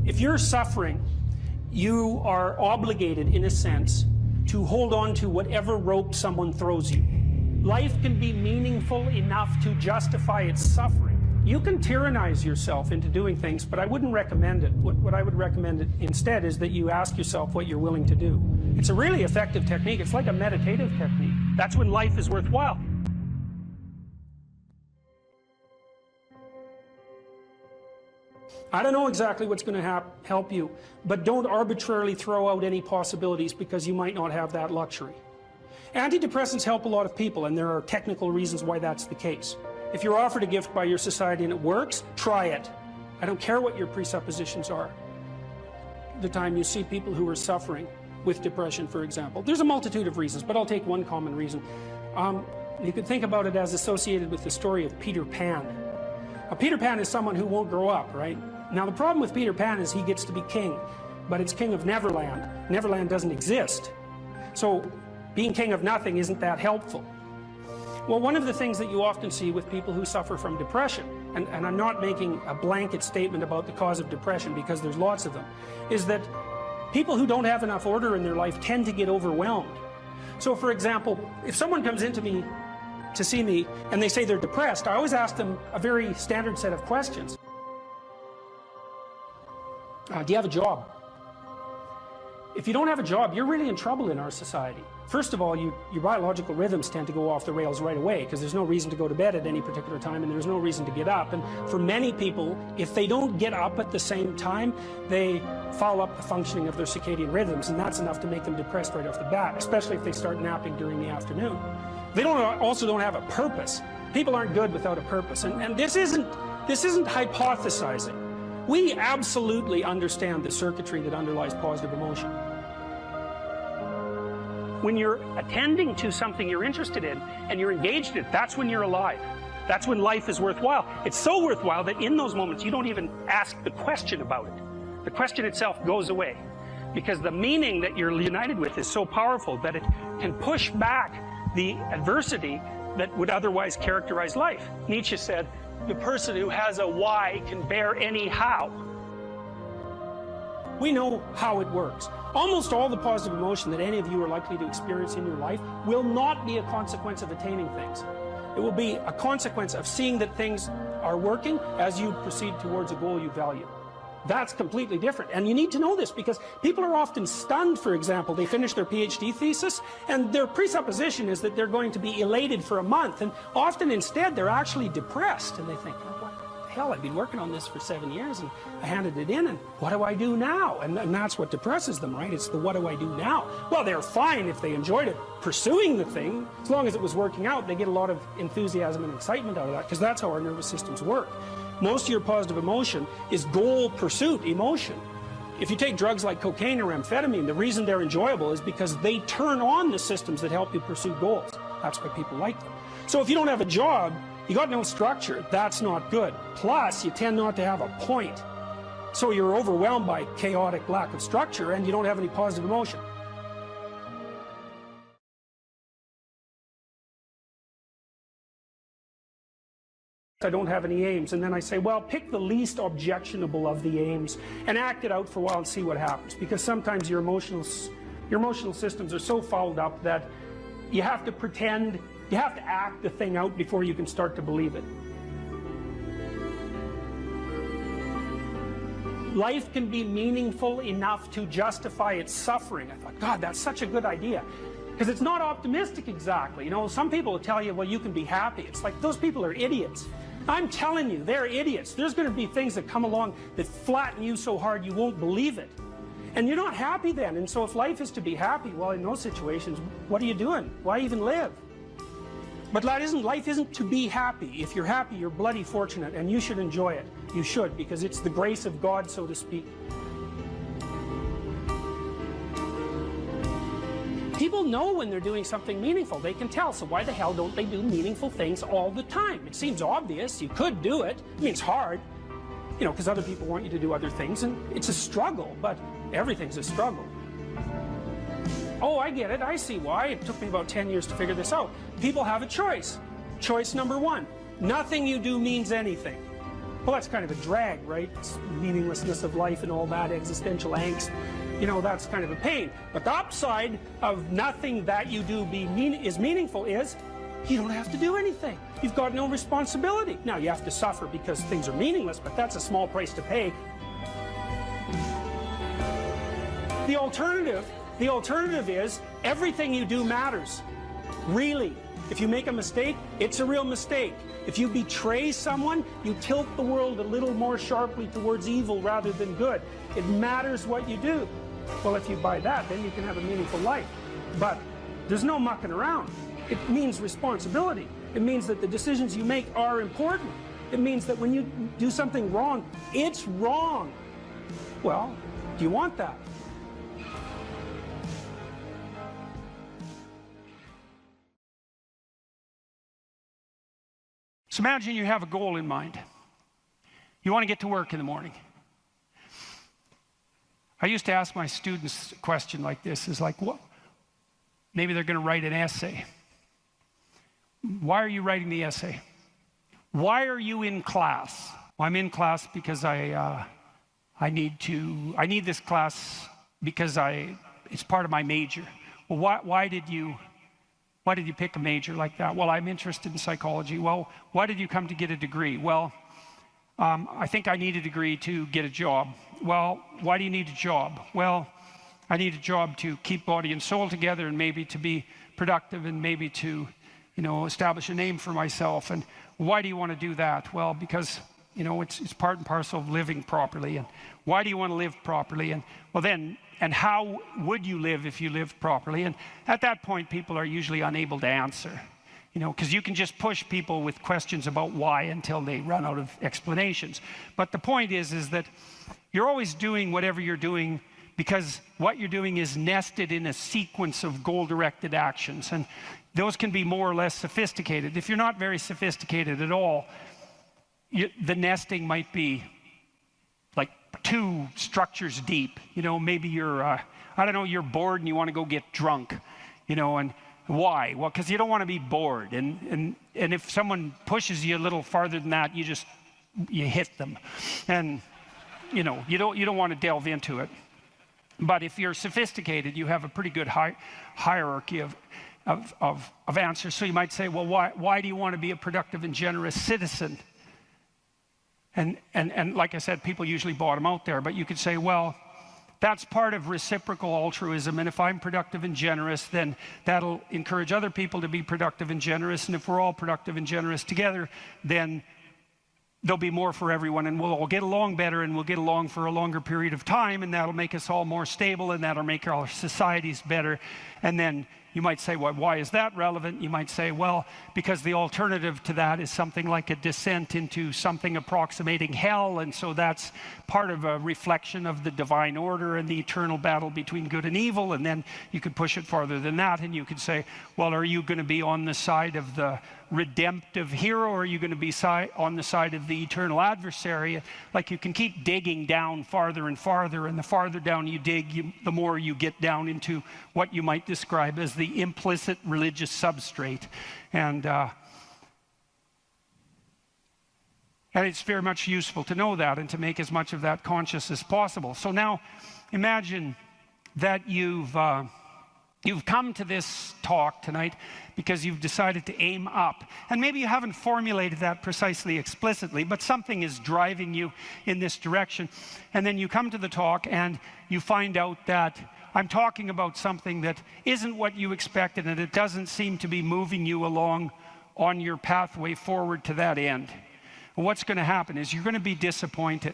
If you're suffering, you are obligated, in a sense, to hold on to whatever rope someone throws you. Life can be meaningful enough to justify its suffering. You can tyrannize yourself into doing things, but I wouldn't recommend it. What I would recommend instead is that you ask yourself what you're willing to do. It's a really effective technique. It's like a meditative technique. That's when life is worthwhile. I don't know exactly what's going to help you, but don't arbitrarily throw out any possibilities because you might not have that luxury. Antidepressants help a lot of people, and there are technical reasons why that's the case. If you're offered a gift by your society and it works, try it. I don't care what your presuppositions are. The time you see people who are suffering with depression, for example, there's a multitude of reasons, but I'll take one common reason. You could think about it as associated with the story of Peter Pan. Peter Pan is someone who won't grow up, right? Now the problem with Peter Pan is he gets to be king, but it's king of Neverland. Neverland doesn't exist. So being king of nothing isn't that helpful. Well, one of the things that you often see with people who suffer from depression, and I'm not making a blanket statement about the cause of depression because there's lots of them, is that people who don't have enough order in their life tend to get overwhelmed. So for example, if someone comes into me to see me and they say they're depressed, I always ask them a very standard set of questions. Do you have a job? If you don't have a job, you're really in trouble in our society. First of all, your biological rhythms tend to go off the rails right away because there's no reason to go to bed at any particular time and there's no reason to get up. And for many people, if they don't get up at the same time, they foul up the functioning of their circadian rhythms, and that's enough to make them depressed right off the bat, especially if they start napping during the afternoon. They also don't have a purpose. People aren't good without a purpose, and this isn't hypothesizing. We absolutely understand the circuitry that underlies positive emotion. When you're attending to something you're interested in and you're engaged in it, that's when you're alive. That's when life is worthwhile. It's so worthwhile that in those moments you don't even ask the question about it. The question itself goes away because the meaning that you're united with is so powerful that it can push back the adversity that would otherwise characterize life. Nietzsche said, the person who has a why can bear any how. We know how it works. Almost all the positive emotion that any of you are likely to experience in your life will not be a consequence of attaining things. It will be a consequence of seeing that things are working as you proceed towards a goal you value. That's completely different, and you need to know this because people are often stunned. For example, they finish their PhD thesis and their presupposition is that they're going to be elated for a month, and often instead they're actually depressed, and they think, oh, what the hell, I've been working on this for 7 years and I handed it in, and what do I do now? And that's what depresses them, right? It's the what do I do now? Well, they're fine if they enjoyed it pursuing the thing. As long as it was working out, they get a lot of enthusiasm and excitement out of that because that's how our nervous systems work. Most of your positive emotion is goal pursuit emotion. If you take drugs like cocaine or amphetamine, the reason they're enjoyable is because they turn on the systems that help you pursue goals. That's why people like them. So if you don't have a job, you got no structure, that's not good. Plus, you tend not to have a point. So you're overwhelmed by chaotic lack of structure and you don't have any positive emotion. I don't have any aims, and then I say, well, pick the least objectionable of the aims and act it out for a while and see what happens, because sometimes your emotional systems are so fouled up that you have to pretend, you have to act the thing out before you can start to believe it. Life can be meaningful enough to justify its suffering. I thought, God, that's such a good idea. Because it's not optimistic exactly. You know, some people will tell you, well, you can be happy. It's like, those people are idiots. I'm telling you, they're idiots. There's going to be things that come along that flatten you so hard you won't believe it. And you're not happy then. And so if life is to be happy, well, in those situations, what are you doing? Why even live? But life isn't to be happy. If you're happy, you're bloody fortunate, and you should enjoy it. You should, because it's the grace of God, so to speak. People know when they're doing something meaningful. They can tell. So why the hell don't they do meaningful things all the time? It seems obvious. You could do it. I mean, it's hard, you know, because other people want you to do other things, and it's a struggle, but everything's a struggle. Oh, I get it. I see why. It took me about 10 years to figure this out. People have a choice. Choice number one. Nothing you do means anything. well, that's kind of a drag, right? It's meaninglessness of life and all that, existential angst. You know, that's kind of a pain. But the upside of nothing that you do is meaningful is you don't have to do anything. You've got no responsibility. Now, you have to suffer because things are meaningless, but that's a small price to pay. The alternative is everything you do matters. Really. If you make a mistake, it's a real mistake. If you betray someone, you tilt the world a little more sharply towards evil rather than good. It matters what you do. Well, if you buy that, then you can have a meaningful life. But there's no mucking around. It means responsibility. It means that the decisions you make are important. It means that when you do something wrong, it's wrong. Well, do you want that? So imagine you have a goal in mind. You want to get to work in the morning. I used to ask my students a question like this, is like, what? Maybe they're going to write an essay. Why are you writing the essay? Why are you in class? Well, I'm in class because I need this class because it's part of my major. Well, why did you pick a major like that? Well, I'm interested in psychology. Well, why did you come to get a degree? Well, I think I need a degree to get a job. Well, why do you need a job? Well, I need a job to keep body and soul together, and maybe to be productive, and maybe to, establish a name for myself. And why do you want to do that? Well, because, it's part and parcel of living properly. And why do you want to live properly? And well, then, and how would you live if you lived properly? And at that point, people are usually unable to answer, because you can just push people with questions about why until they run out of explanations. But the point is that you're always doing whatever you're doing because what you're doing is nested in a sequence of goal-directed actions. And those can be more or less sophisticated. If you're not very sophisticated at all, the nesting might be like 2 structures deep. Maybe you're, you're bored and you want to go get drunk, and why? Well, because you don't want to be bored. And if someone pushes you a little farther than that, you hit them. And, you don't want to delve into it. But if you're sophisticated, you have a pretty good hierarchy of answers. So you might say, well, why do you want to be a productive and generous citizen? And like I said, people usually bottom out there, but you could say, well, that's part of reciprocal altruism, and if I'm productive and generous, then that'll encourage other people to be productive and generous, and if we're all productive and generous together, then there'll be more for everyone, and we'll all get along better, and we'll get along for a longer period of time, and that'll make us all more stable, and that'll make our societies better. And then you might say, well, why is that relevant? You might say, well, because the alternative to that is something like a descent into something approximating hell, and so that's part of a reflection of the divine order and the eternal battle between good and evil. And then you could push it farther than that, and you could say, well, are you going to be on the side of the redemptive hero, or are you going to be on the side of the eternal adversary? Like, you can keep digging down farther and farther, and the farther down you dig, the more you get down into what you might describe as the implicit religious substrate. And it's very much useful to know that and to make as much of that conscious as possible. So now imagine that you've come to this talk tonight because you've decided to aim up. And maybe you haven't formulated that precisely explicitly, but something is driving you in this direction. And then you come to the talk and you find out that I'm talking about something that isn't what you expected, and it doesn't seem to be moving you along on your pathway forward to that end. And what's going to happen is you're going to be disappointed.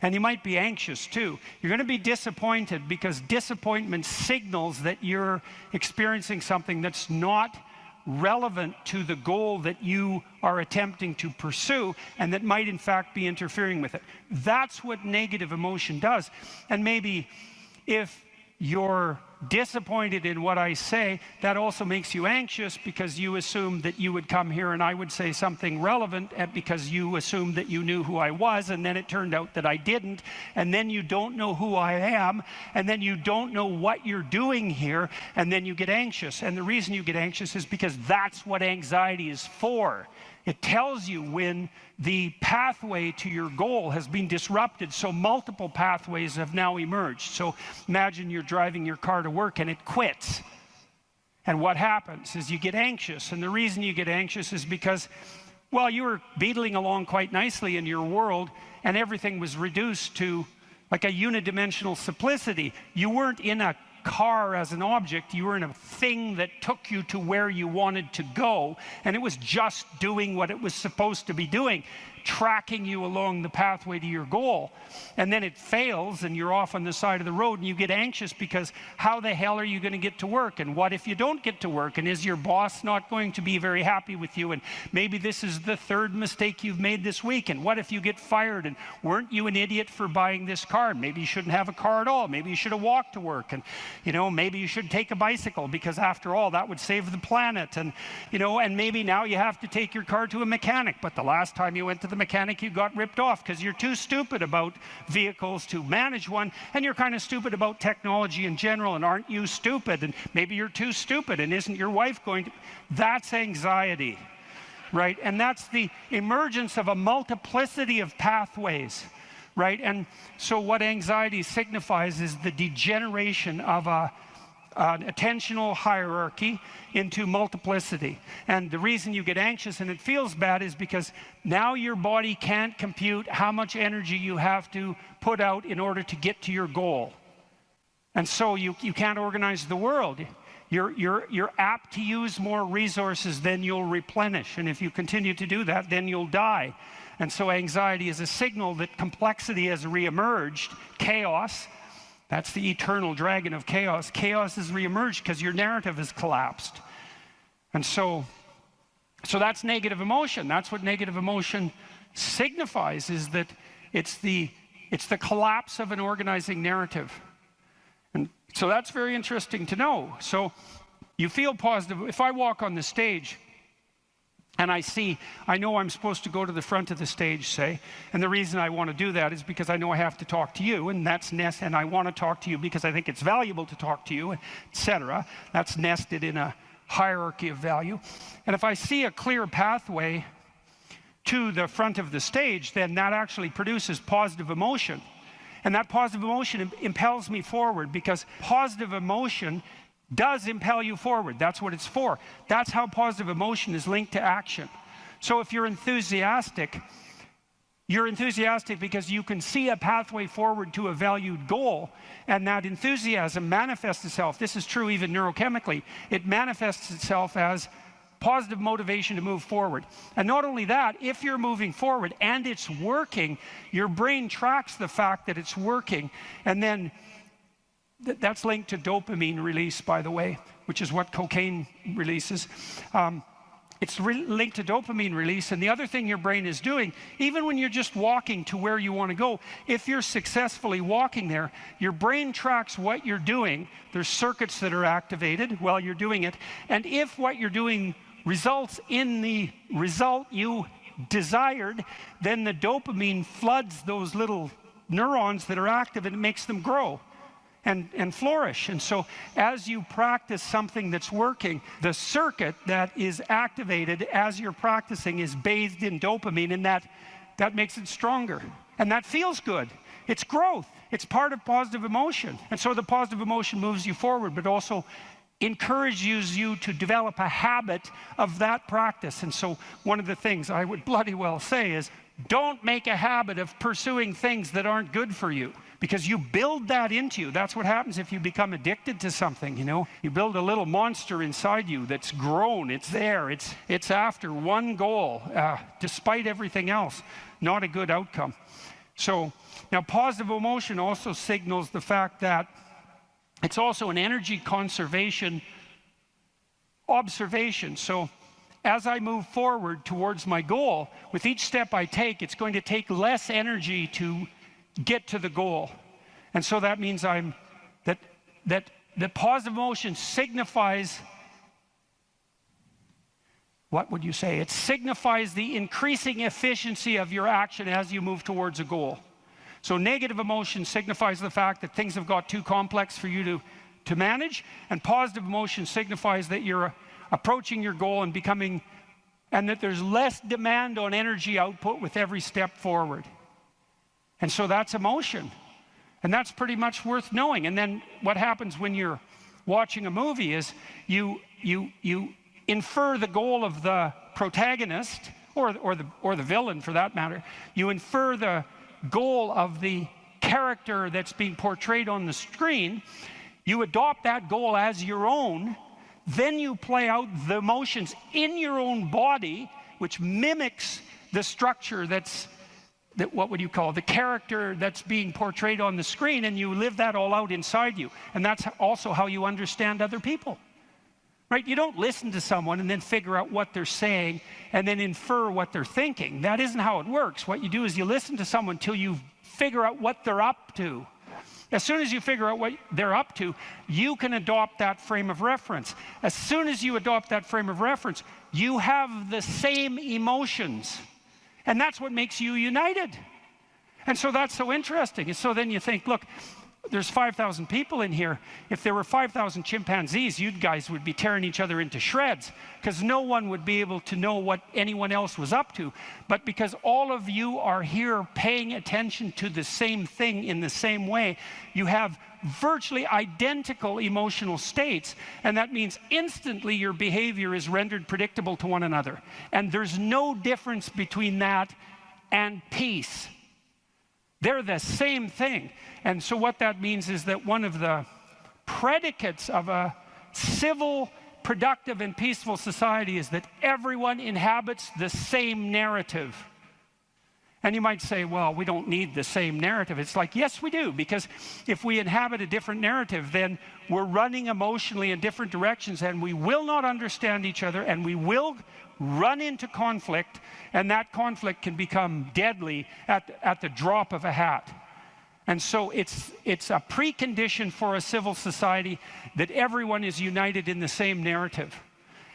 And you might be anxious too. You're going to be disappointed because disappointment signals that you're experiencing something that's not relevant to the goal that you are attempting to pursue, and that might in fact be interfering with it. That's what negative emotion does. And maybe if you're disappointed in what I say, that also makes you anxious because you assumed that you would come here and I would say something relevant, because you assumed that you knew who I was, and then it turned out that I didn't, and then you don't know who I am, and then you don't know what you're doing here, and then you get anxious. And the reason you get anxious is because that's what anxiety is for. It tells you when the pathway to your goal has been disrupted, so multiple pathways have now emerged. So imagine you're driving your car to work and it quits. And what happens is you get anxious. And the reason you get anxious is because, well, you were beetling along quite nicely in your world, and everything was reduced to like a unidimensional simplicity. You weren't in a car as an object, you were in a thing that took you to where you wanted to go, and it was just doing what it was supposed to be doing, tracking you along the pathway to your goal. And then it fails and you're off on the side of the road and you get anxious because how the hell are you going to get to work? And what if you don't get to work? And is your boss not going to be very happy with you? And maybe this is the third mistake you've made this week. And what if you get fired? And weren't you an idiot for buying this car? Maybe you shouldn't have a car at all. Maybe you should have walked to work. And, you know, maybe you should take a bicycle because after all, that would save the planet. And, you know, and maybe now you have to take your car to a mechanic. But the last time you went to the mechanic, you got ripped off because you're too stupid about vehicles to manage one, and you're kind of stupid about technology in general. And aren't you stupid? And maybe you're too stupid, and isn't your wife going to? That's anxiety, right? And that's the emergence of a multiplicity of pathways, right? And so what anxiety signifies is the degeneration of an attentional hierarchy into multiplicity. And the reason you get anxious and it feels bad is because now your body can't compute how much energy you have to put out in order to get to your goal. And so you can't organize the world. You're apt to use more resources than you'll replenish. And if you continue to do that, then you'll die. And so anxiety is a signal that complexity has reemerged, chaos. That's the eternal dragon of chaos. Chaos has reemerged because your narrative has collapsed. And so that's negative emotion. That's what negative emotion signifies, is that it's the collapse of an organizing narrative. And so that's very interesting to know. So you feel positive. If I walk on the stage and I know I'm supposed to go to the front of the stage, say, and the reason I want to do that is because I know I have to talk to you, and and I want to talk to you because I think it's valuable to talk to you, etc. That's nested in a hierarchy of value. And if I see a clear pathway to the front of the stage, then that actually produces positive emotion. And that positive emotion impels me forward, because positive emotion does impel you forward. That's what it's for. That's how positive emotion is linked to action. So if you're enthusiastic because you can see a pathway forward to a valued goal, and that enthusiasm manifests itself. This is true even neurochemically. It manifests itself as positive motivation to move forward. And not only that, if you're moving forward and it's working, your brain tracks the fact that it's working, and then that's linked to dopamine release, by the way, which is what cocaine releases. It's linked to dopamine release. And the other thing your brain is doing, even when you're just walking to where you want to go, if you're successfully walking there, your brain tracks what you're doing. There's circuits that are activated while you're doing it. And if what you're doing results in the result you desired, then the dopamine floods those little neurons that are active, and it makes them grow and flourish. And so as you practice something that's working, the circuit that is activated as you're practicing is bathed in dopamine, and that makes it stronger. And that feels good. It's growth. It's part of positive emotion. And so the positive emotion moves you forward, but also encourages you to develop a habit of that practice. And so one of the things I would bloody well say is, don't make a habit of pursuing things that aren't good for you, because you build that into you. That's what happens if you become addicted to something, you know. You build a little monster inside you that's grown. It's there. It's after one goal, despite everything else. Not a good outcome. So now positive emotion also signals the fact that it's also an energy conservation observation. So as I move forward towards my goal, with each step I take, it's going to take less energy to get to the goal. And so that means that positive emotion signifies, what would you say? It signifies the increasing efficiency of your action as you move towards a goal. So negative emotion signifies the fact that things have got too complex for you to manage, and positive emotion signifies that you're approaching your goal and becoming and that there's less demand on energy output with every step forward. And so that's emotion. And that's pretty much worth knowing. And then what happens when you're watching a movie is you infer the goal of the protagonist, or the villain for that matter. You infer the goal of the character that's being portrayed on the screen. You adopt that goal as your own. Then you play out the emotions in your own body, which mimics the structure what would you call the character that's being portrayed on the screen, and you live that all out inside you. And that's also how you understand other people, right? You don't listen to someone and then figure out what they're saying and then infer what they're thinking. That isn't how it works. What you do is you listen to someone till you figure out what they're up to. As soon as you figure out what they're up to, you can adopt that frame of reference. As soon as you adopt that frame of reference, you have the same emotions. And that's what makes you united. And so that's so interesting. And so then you think, look, there's 5,000 people in here. If there were 5,000 chimpanzees, you guys would be tearing each other into shreds, because no one would be able to know what anyone else was up to. But because all of you are here paying attention to the same thing in the same way, you have virtually identical emotional states, and that means instantly your behavior is rendered predictable to one another. And there's no difference between that and peace. They're the same thing. And so what that means is that one of the predicates of a civil, productive, and peaceful society is that everyone inhabits the same narrative. And you might say, well, we don't need the same narrative. It's like, yes, we do, because if we inhabit a different narrative, then we're running emotionally in different directions, and we will not understand each other, and we will run into conflict, and that conflict can become deadly at the drop of a hat. And so it's a precondition for a civil society that everyone is united in the same narrative.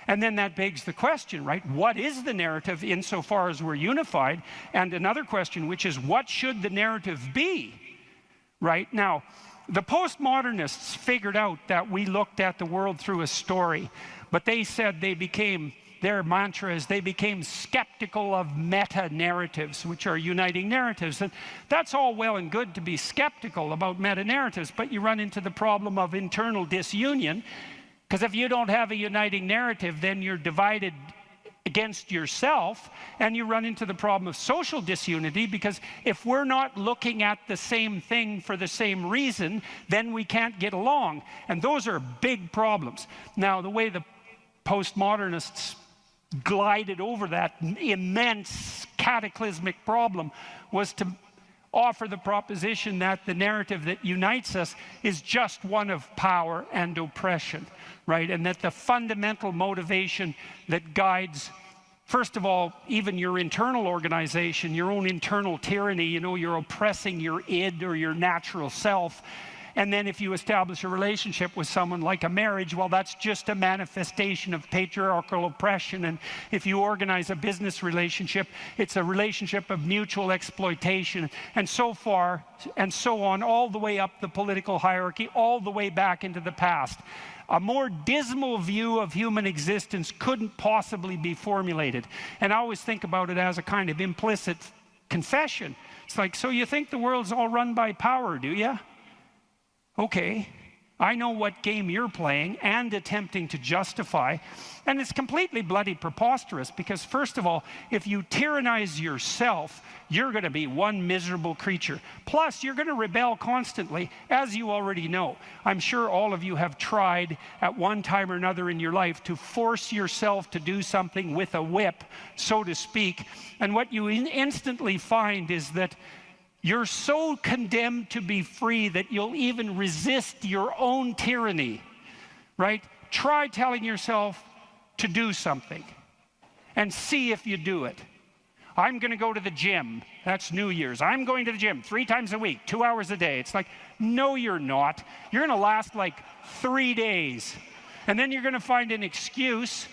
And then that begs the question, right? What is the narrative insofar as we're unified? And another question, which is, what should the narrative be? Right? Now, the postmodernists figured out that we looked at the world through a story, but they said their mantra is they became skeptical of meta-narratives, which are uniting narratives. And that's all well and good to be skeptical about meta-narratives, but you run into the problem of internal disunion, because if you don't have a uniting narrative, then you're divided against yourself, and you run into the problem of social disunity, because if we're not looking at the same thing for the same reason, then we can't get along. And those are big problems. Now, the way the postmodernists glided over that immense cataclysmic problem was to offer the proposition that the narrative that unites us is just one of power and oppression, right? And that the fundamental motivation that guides, first of all, even your internal organization, your own internal tyranny, you're oppressing your id or your natural self. And then if you establish a relationship with someone like a marriage, well, that's just a manifestation of patriarchal oppression. And if you organize a business relationship, it's a relationship of mutual exploitation, and so far and so on, all the way up the political hierarchy, all the way back into the past. A more dismal view of human existence couldn't possibly be formulated. And I always think about it as a kind of implicit confession. It's like, so you think the world's all run by power, do you? Okay, I know what game you're playing and attempting to justify, and it's completely bloody preposterous, because first of all, if you tyrannize yourself, you're going to be one miserable creature. Plus, you're going to rebel constantly, as you already know. I'm sure all of you have tried at one time or another in your life to force yourself to do something with a whip, so to speak, and what you instantly find is that you're so condemned to be free that you'll even resist your own tyranny, right? Try telling yourself to do something and see if you do it. I'm going to go to the gym. That's New Year's. I'm going to the gym 3 times a week, 2 hours a day. It's like, no, you're not. You're going to last like 3 days. And then you're going to find an excuse.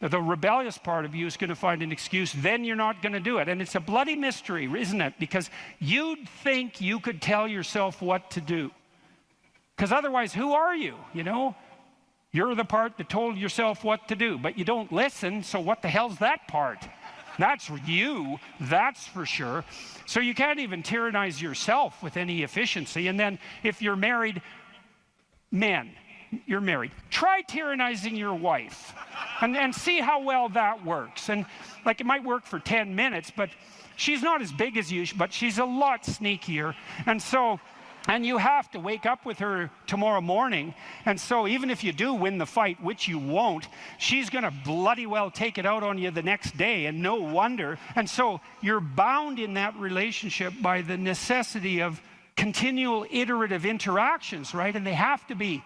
The rebellious part of you is going to find an excuse, then you're not going to do it. And it's a bloody mystery, isn't it? Because you'd think you could tell yourself what to do. Because otherwise, who are you, You're the part that told yourself what to do, but you don't listen, so what the hell's that part? That's you, that's for sure. So you can't even tyrannize yourself with any efficiency. And then if you're married, men, you're married, try tyrannizing your wife and see how well that works. And like, it might work for 10 minutes, but she's not as big as you, but she's a lot sneakier. And you have to wake up with her tomorrow morning. And so even if you do win the fight, which you won't, she's going to bloody well take it out on you the next day, and no wonder. And so you're bound in that relationship by the necessity of continual iterative interactions, right? And they have to be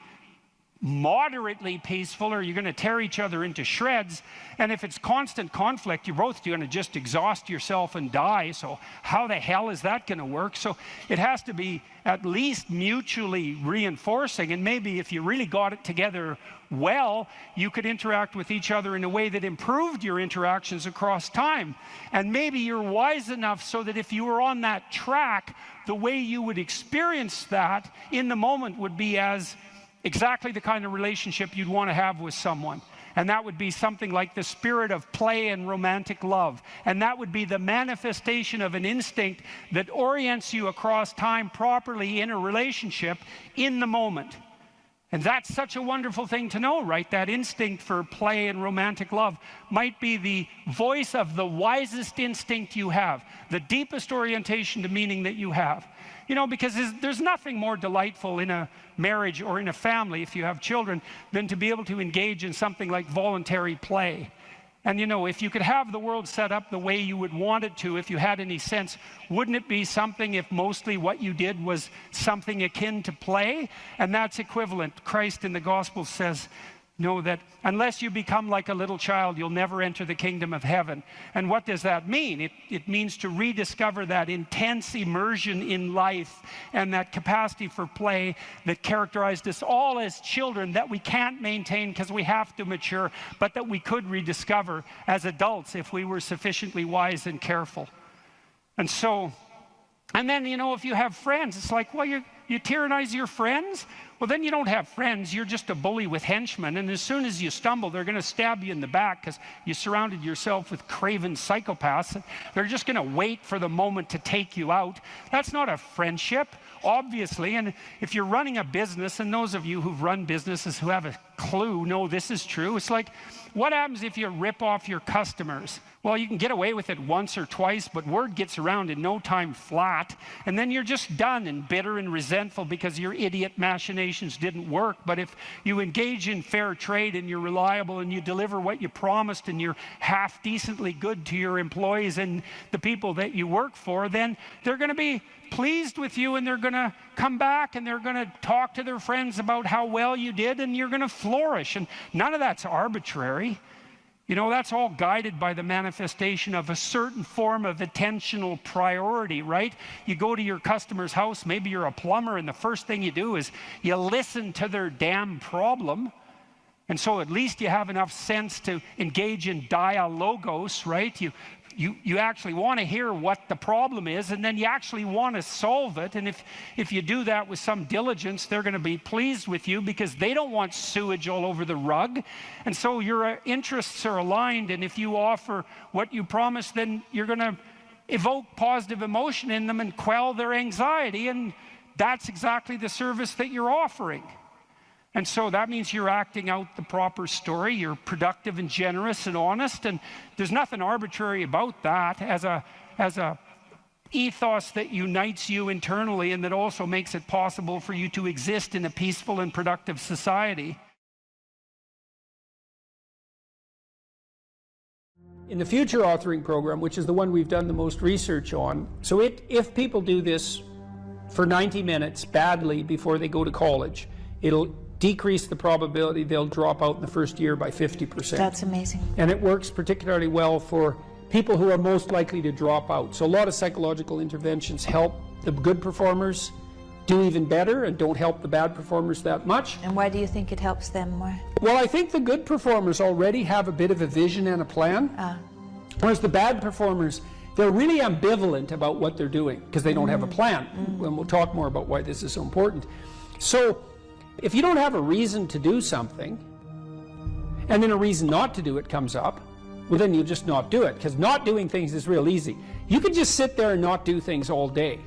moderately peaceful, or you're going to tear each other into shreds. And if it's constant conflict, you're both going to just exhaust yourself and die. So how the hell is that going to work? So it has to be at least mutually reinforcing. And maybe if you really got it together well, you could interact with each other in a way that improved your interactions across time. And maybe you're wise enough so that if you were on that track, the way you would experience that in the moment would be as exactly the kind of relationship you'd want to have with someone. And that would be something like the spirit of play and romantic love. And that would be the manifestation of an instinct that orients you across time properly in a relationship in the moment. And that's such a wonderful thing to know, right? That instinct for play and romantic love might be the voice of the wisest instinct you have, the deepest orientation to meaning that you have. You know, because there's nothing more delightful in a marriage or in a family, if you have children, than to be able to engage in something like voluntary play. And you know, if you could have the world set up the way you would want it to, if you had any sense, wouldn't it be something if mostly what you did was something akin to play? And that's equivalent. Christ in the Gospel says, know that unless you become like a little child, you'll never enter the kingdom of heaven. And what does that mean? It means to rediscover that intense immersion in life and that capacity for play that characterized us all as children, that we can't maintain because we have to mature, but that we could rediscover as adults if we were sufficiently wise and careful. And so, and then, you know, if you have friends, it's like, well, you tyrannize your friends? Well, then you don't have friends. You're just a bully with henchmen. And as soon as you stumble, they're going to stab you in the back because you surrounded yourself with craven psychopaths. They're just going to wait for the moment to take you out. That's not a friendship, obviously. And if you're running a business, and those of you who've run businesses who have a clue know this is true, it's like, what happens if you rip off your customers? Well, you can get away with it once or twice, but word gets around in no time flat, and then you're just done and bitter and resentful because your idiot machinations didn't work. But if you engage in fair trade and you're reliable and you deliver what you promised and you're half decently good to your employees and the people that you work for, then they're going to be pleased with you, and they're going to come back and they're going to talk to their friends about how well you did, and you're going to flourish. And none of that's arbitrary. You know, that's all guided by the manifestation of a certain form of attentional priority, right? You go to your customer's house, maybe you're a plumber, and the first thing you do is you listen to their damn problem. And so at least you have enough sense to engage in dialogos, right? You actually want to hear what the problem is, and then you actually want to solve it. And if you do that with some diligence, they're going to be pleased with you because they don't want sewage all over the rug. And so your interests are aligned, and if you offer what you promise, then you're going to evoke positive emotion in them and quell their anxiety, and that's exactly the service that you're offering. And so that means you're acting out the proper story. You're productive and generous and honest, and there's nothing arbitrary about that as a ethos that unites you internally and that also makes it possible for you to exist in a peaceful and productive society. In the future authoring program, which is the one we've done the most research on, so if people do this for 90 minutes badly before they go to college, it'll decrease the probability they'll drop out in the first year by 50%. That's amazing. And it works particularly well for people who are most likely to drop out. So a lot of psychological interventions help the good performers do even better and don't help the bad performers that much. And why do you think it helps them more? Well, I think the good performers already have a bit of a vision and a plan, whereas the bad performers, they're really ambivalent about what they're doing because they don't have a plan. And we'll talk more about why this is so important. So if you don't have a reason to do something, and then a reason not to do it comes up, well, then you'll just not do it, because not doing things is real easy. You can just sit there and not do things all day.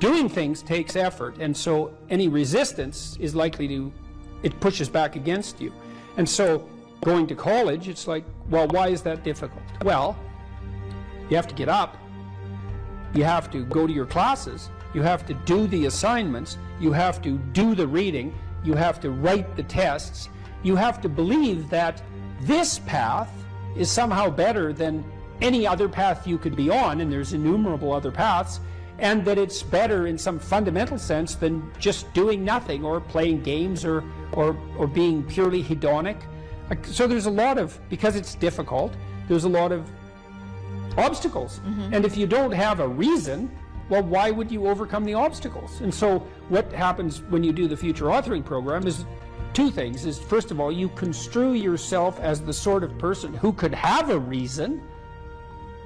Doing things takes effort, and so any resistance is likely to, it pushes back against you. And so going to college, it's like, well, why is that difficult? Well, you have to get up, you have to go to your classes, you have to do the assignments, you have to do the reading, you have to write the tests, you have to believe that this path is somehow better than any other path you could be on, and there's innumerable other paths, and that it's better in some fundamental sense than just doing nothing or playing games or being purely hedonic. So there's a lot of, because it's difficult, there's a lot of obstacles. And if you don't have a reason, well, why would you overcome the obstacles? And so what happens when you do the future authoring program is two things. Is first of all, you construe yourself as the sort of person who could have a reason,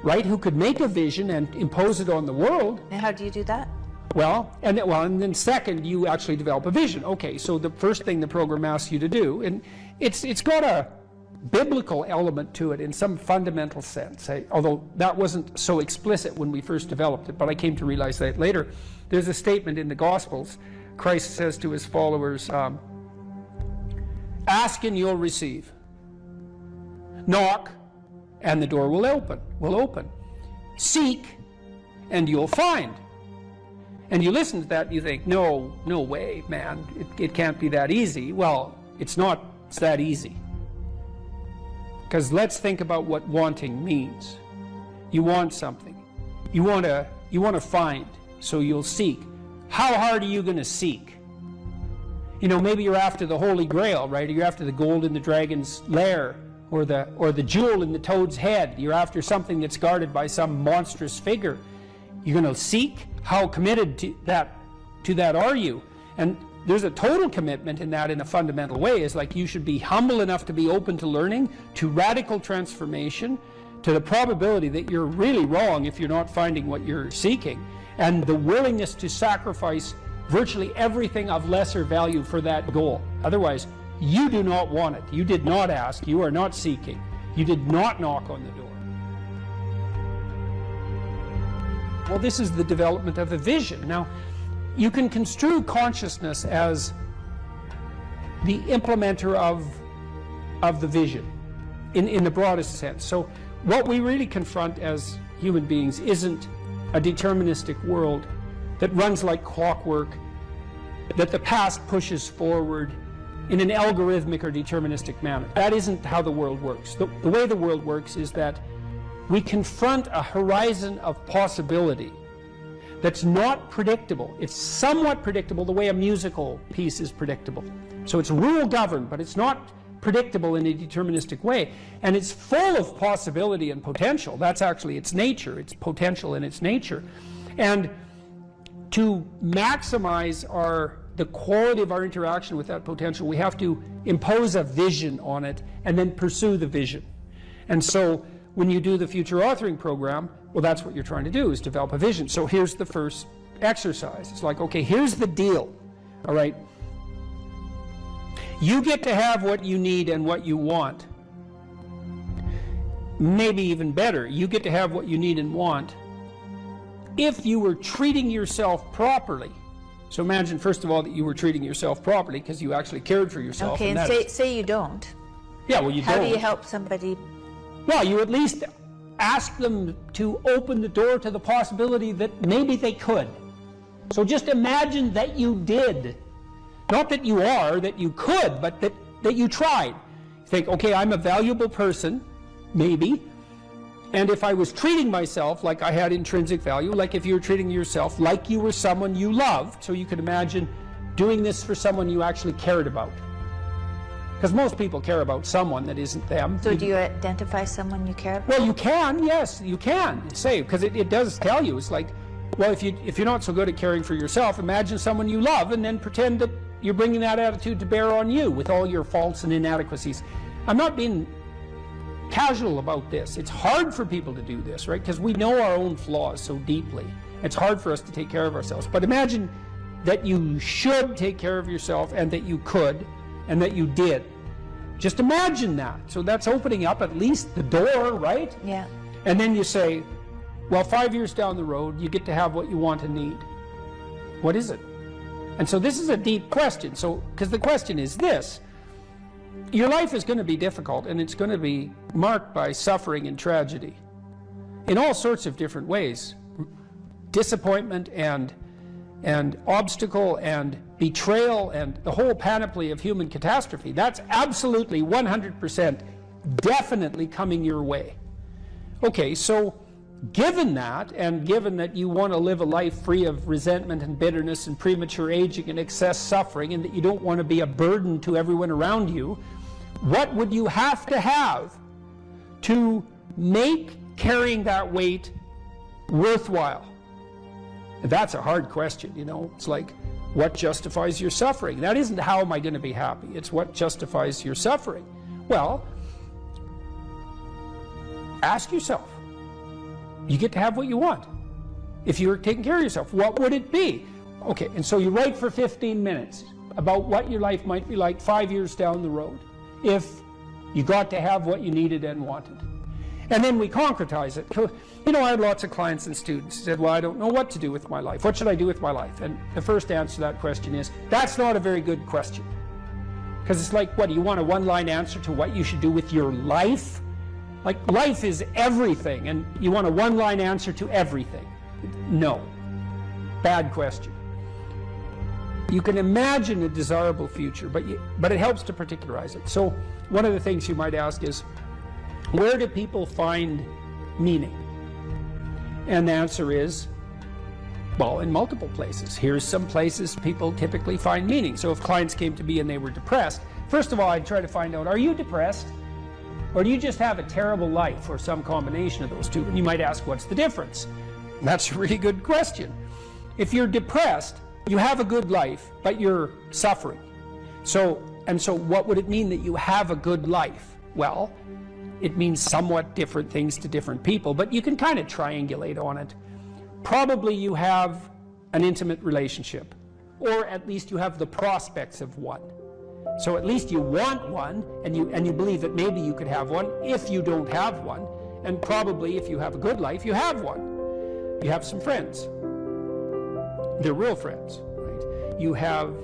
right? Who could make a vision and impose it on the world. And how do you do that? Well, and then second, you actually develop a vision. Okay, so the first thing the program asks you to do, and it's got a biblical element to it in some fundamental sense, although that wasn't so explicit when we first developed it, but I came to realize that later. There's a statement in the Gospels. Christ says to his followers, ask and you'll receive. Knock and the door will open. Seek and you'll find. And you listen to that and you think, no way, man, it can't be that easy. Well, it's that easy. Because let's think about what wanting means. You want something. You want to find, so you'll seek. How hard are you going to seek? You know, maybe you're after the Holy Grail, right? Or you're after the gold in the dragon's lair, or the jewel in the toad's head. You're after something that's guarded by some monstrous figure. You're going to seek? How committed to that are you? And there's a total commitment in that in a fundamental way. Is like you should be humble enough to be open to learning, to radical transformation, to the probability that you're really wrong if you're not finding what you're seeking, and the willingness to sacrifice virtually everything of lesser value for that goal. Otherwise, you do not want it. You did not ask. You are not seeking. You did not knock on the door. Well, this is the development of a vision. Now, you can construe consciousness as the implementer of the vision in the broadest sense. So what we really confront as human beings isn't a deterministic world that runs like clockwork, that the past pushes forward in an algorithmic or deterministic manner. That isn't how the world works. The way the world works is that we confront a horizon of possibility that's not predictable. It's somewhat predictable the way a musical piece is predictable. So it's rule governed, but it's not predictable in a deterministic way. And it's full of possibility and potential. That's actually its nature. It's potential in its nature. And to maximize the quality of our interaction with that potential, we have to impose a vision on it and then pursue the vision. And so when you do the future authoring program, well, that's what you're trying to do, is develop a vision. So here's the first exercise. It's like, okay, here's the deal, all right? You get to have what you need and what you want. Maybe even better, you get to have what you need and want if you were treating yourself properly. So imagine, first of all, that you were treating yourself properly because you actually cared for yourself. Okay, and say you don't. Yeah, well, you don't. How do you help somebody? Well, you at least ask them to open the door to the possibility that maybe they could. So just imagine that you did. Not that you are, that you could, but that you tried. Think, okay, I'm a valuable person, maybe, and if I was treating myself like I had intrinsic value, like if you were treating yourself like you were someone you loved, so you could imagine doing this for someone you actually cared about. Because most people care about someone that isn't them. So do you identify someone you care about? Well, you can, yes, you can say, because it does tell you. It's like, well, if you're not so good at caring for yourself, imagine someone you love and then pretend that you're bringing that attitude to bear on you with all your faults and inadequacies. I'm not being casual about this. It's hard for people to do this, right? Because we know our own flaws so deeply. It's hard for us to take care of ourselves. But imagine that you should take care of yourself and that you could and that you did. Just imagine that. So that's opening up at least the door, right? Yeah. And then you say, well, 5 years down the road, you get to have what you want and need. What is it? And so this is a deep question. So, because the question is this: your life is going to be difficult, and it's going to be marked by suffering and tragedy in all sorts of different ways. Disappointment and obstacle and betrayal and the whole panoply of human catastrophe. That's absolutely 100% definitely coming your way. Okay, so given that, and given that you want to live a life free of resentment and bitterness and premature aging and excess suffering, and that you don't want to be a burden to everyone around you, what would you have to make carrying that weight worthwhile? That's a hard question, you know. It's like, what justifies your suffering? That isn't how am I going to be happy. It's what justifies your suffering. Well, ask yourself. You get to have what you want. If you're taking care of yourself, what would it be? Okay, and so you write for 15 minutes about what your life might be like 5 years down the road if you got to have what you needed and wanted. And then we concretize it. You know, I had lots of clients and students who said, well, I don't know what to do with my life. What should I do with my life? And the first answer to that question is, that's not a very good question. Because it's like, what, do you want a one-line answer to what you should do with your life? Like, life is everything, and you want a one-line answer to everything. No. Bad question. You can imagine a desirable future, but it helps to particularize it. So one of the things you might ask is, where do people find meaning? And the answer is, well, in multiple places. Here's some places people typically find meaning. So if clients came to me and they were depressed, first of all, I'd try to find out, are you depressed? Or do you just have a terrible life, or some combination of those two? And you might ask, what's the difference? And that's a really good question. If you're depressed, you have a good life, but you're suffering. So what would it mean that you have a good life? Well, it means somewhat different things to different people, but you can kind of triangulate on it. Probably you have an intimate relationship, or at least you have the prospects of one. So at least you want one, and you believe that maybe you could have one if you don't have one, and probably if you have a good life, you have one. You have some friends. They're real friends, right? You have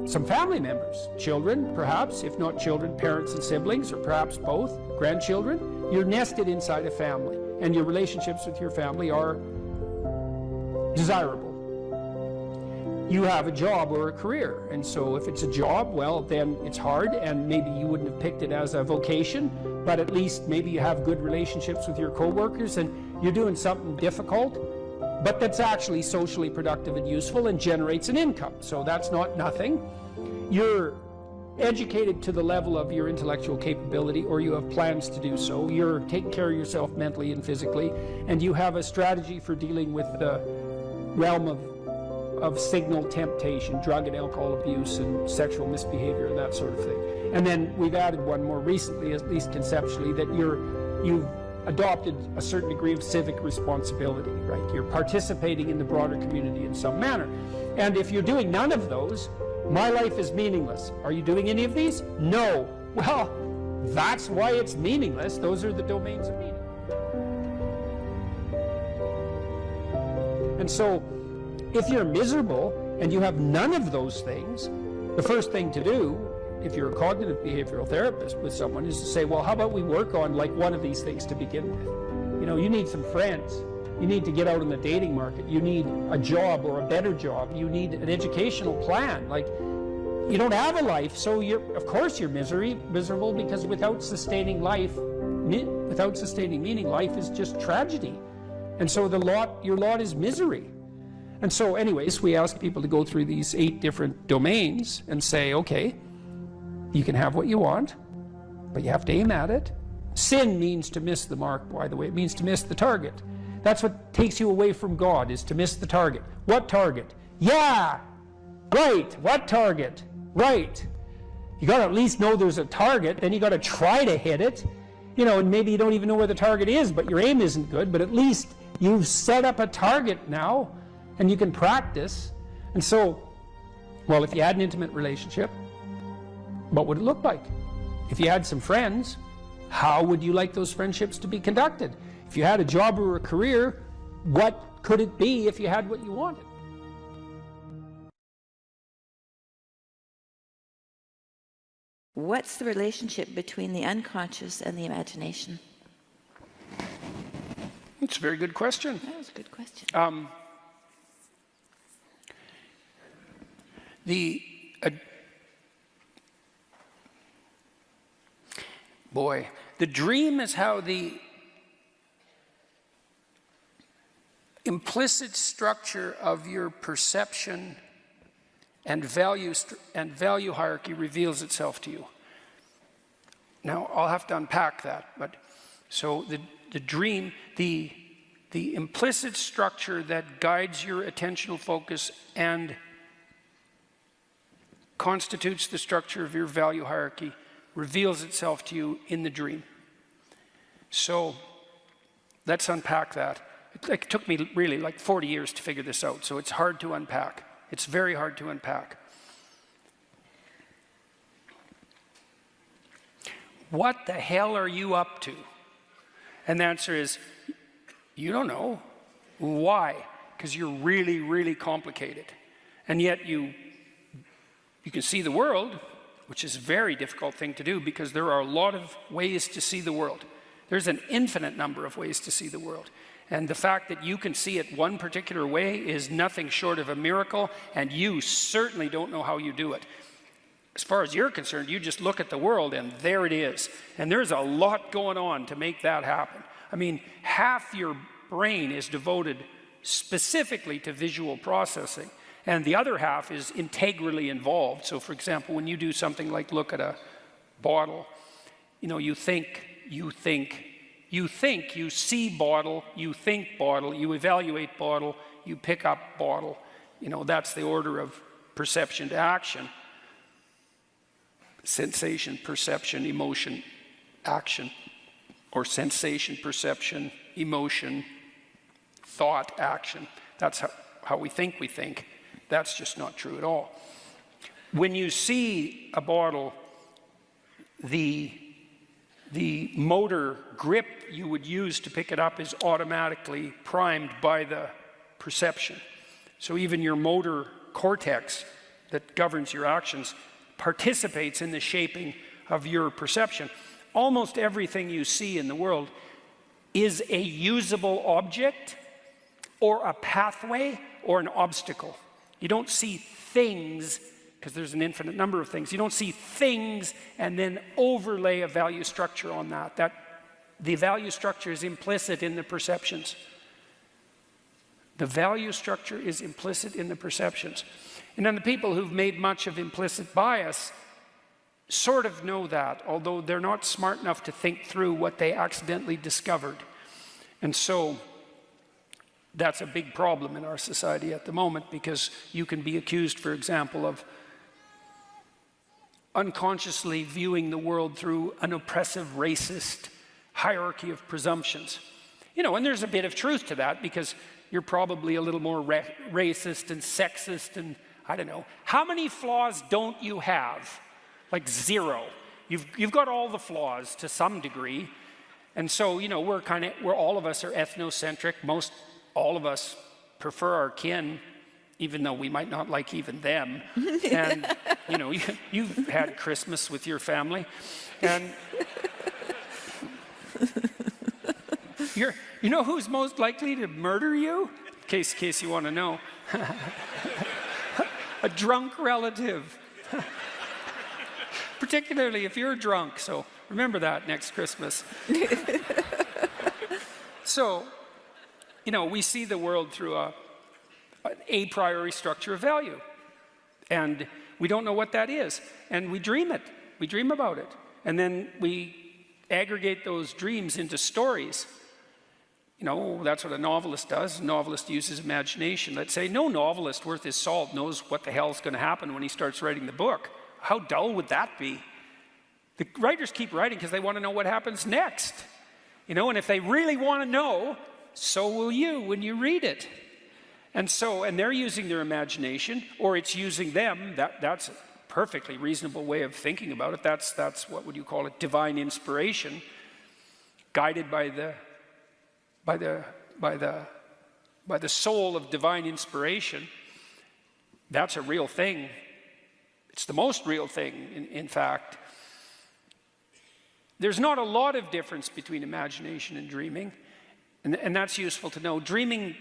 some family members, children perhaps, if not children, parents and siblings, or perhaps both, grandchildren. You're nested inside a family, and your relationships with your family are desirable. You have a job or a career, and so if it's a job, well, then it's hard, and maybe you wouldn't have picked it as a vocation, but at least maybe you have good relationships with your coworkers, and you're doing something difficult, but that's actually socially productive and useful and generates an income. So that's not nothing. You're educated to the level of your intellectual capability, or you have plans to do so. You're taking care of yourself mentally and physically, and you have a strategy for dealing with the realm of signal temptation, drug and alcohol abuse and sexual misbehavior and that sort of thing. And then we've added one more recently, at least conceptually, that you've adopted a certain degree of civic responsibility, right? You're participating in the broader community in some manner. And if you're doing none of those, my life is meaningless. Are you doing any of these? No. Well, that's why it's meaningless. Those are the domains of meaning. And so, if you're miserable and you have none of those things, the first thing to do, if you're a cognitive behavioral therapist with someone, is to say, well, how about we work on like one of these things to begin with? You know, you need some friends. You need to get out in the dating market. You need a job or a better job. You need an educational plan. Like, you don't have a life, so of course you're miserable, because without sustaining meaning, life is just tragedy. And so your lot is misery. And so anyways, we ask people to go through these 8 different domains and say, okay, you can have what you want, but you have to aim at it. Sin means to miss the mark, by the way. It means to miss the target. That's what takes you away from God, is to miss the target. What target? Yeah, right. What target? Right. You got to at least know there's a target, then you got to try to hit it. You know, and maybe you don't even know where the target is, but your aim isn't good, but at least you've set up a target now, and you can practice. And so, well, if you had an intimate relationship, what would it look like? If you had some friends, how would you like those friendships to be conducted? If you had a job or a career, what could it be if you had what you wanted? What's the relationship between the unconscious and the imagination? It's a very good question. That was a good question. The dream is how the implicit structure of your perception and value hierarchy reveals itself to you. Now, I'll have to unpack that, but so the dream, the implicit structure that guides your attentional focus and constitutes the structure of your value hierarchy reveals itself to you in the dream. So let's unpack that. It took me really like 40 years to figure this out, so it's hard to unpack. It's very hard to unpack. What the hell are you up to? And the answer is, you don't know. Why? Because you're really, really complicated. And yet you can see the world, which is a very difficult thing to do because there are a lot of ways to see the world. There's an infinite number of ways to see the world. And the fact that you can see it one particular way is nothing short of a miracle, and you certainly don't know how you do it. As far as you're concerned, you just look at the world and there it is. And there's a lot going on to make that happen. I mean, half your brain is devoted specifically to visual processing, and the other half is integrally involved. So for example, when you do something like look at a bottle, you think, you see bottle, you think bottle, you evaluate bottle, you pick up bottle. That's the order of perception to action. Sensation, perception, emotion, action. Or sensation, perception, emotion, thought, action. That's how we think. That's just not true at all. When you see a bottle, the motor grip you would use to pick it up is automatically primed by the perception. So even your motor cortex that governs your actions participates in the shaping of your perception. Almost everything you see in the world is a usable object or a pathway or an obstacle. You don't see things, because there's an infinite number of things. You don't see things and then overlay a value structure on that. The value structure is implicit in the perceptions. The value structure is implicit in the perceptions. And then the people who've made much of implicit bias sort of know that, although they're not smart enough to think through what they accidentally discovered. And so that's a big problem in our society at the moment, because you can be accused, for example, of unconsciously viewing the world through an oppressive, racist hierarchy of presumptions. And there's a bit of truth to that, because you're probably a little more racist and sexist and I don't know. How many flaws don't you have? Like zero. You've got all the flaws to some degree. And so, we're all of us are ethnocentric. All of us prefer our kin, even though we might not like even them. And, you've had Christmas with your family. And who's most likely to murder you? In case you want to know. A drunk relative. Particularly if you're drunk, so remember that next Christmas. So, we see the world through an a priori structure of value. And we don't know what that is. And we dream it. We dream about it. And then we aggregate those dreams into stories. That's what a novelist does. A novelist uses imagination. Let's say no novelist worth his salt knows what the hell's going to happen when he starts writing the book. How dull would that be? The writers keep writing because they want to know what happens next. And if they really want to know, so will you when you read it. And they're using their imagination, or it's using them. That's perfectly reasonable way of thinking about it. That's what would you call it? Divine inspiration, guided by the soul of divine inspiration. That's a real thing. It's the most real thing, in fact. There's not a lot of difference between imagination and dreaming, and that's useful to know. Dreaming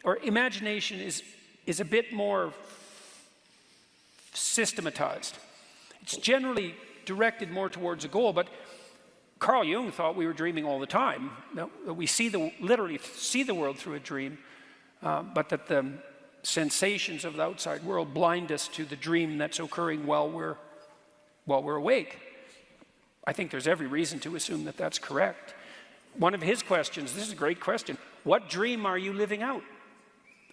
or imagination is a bit more systematized. It's generally directed more towards a goal, but Carl Jung thought we were dreaming all the time. That we literally see the world through a dream, but that the sensations of the outside world blind us to the dream that's occurring while we're awake. I think there's every reason to assume that that's correct. One of his questions, this is a great question, what dream are you living out?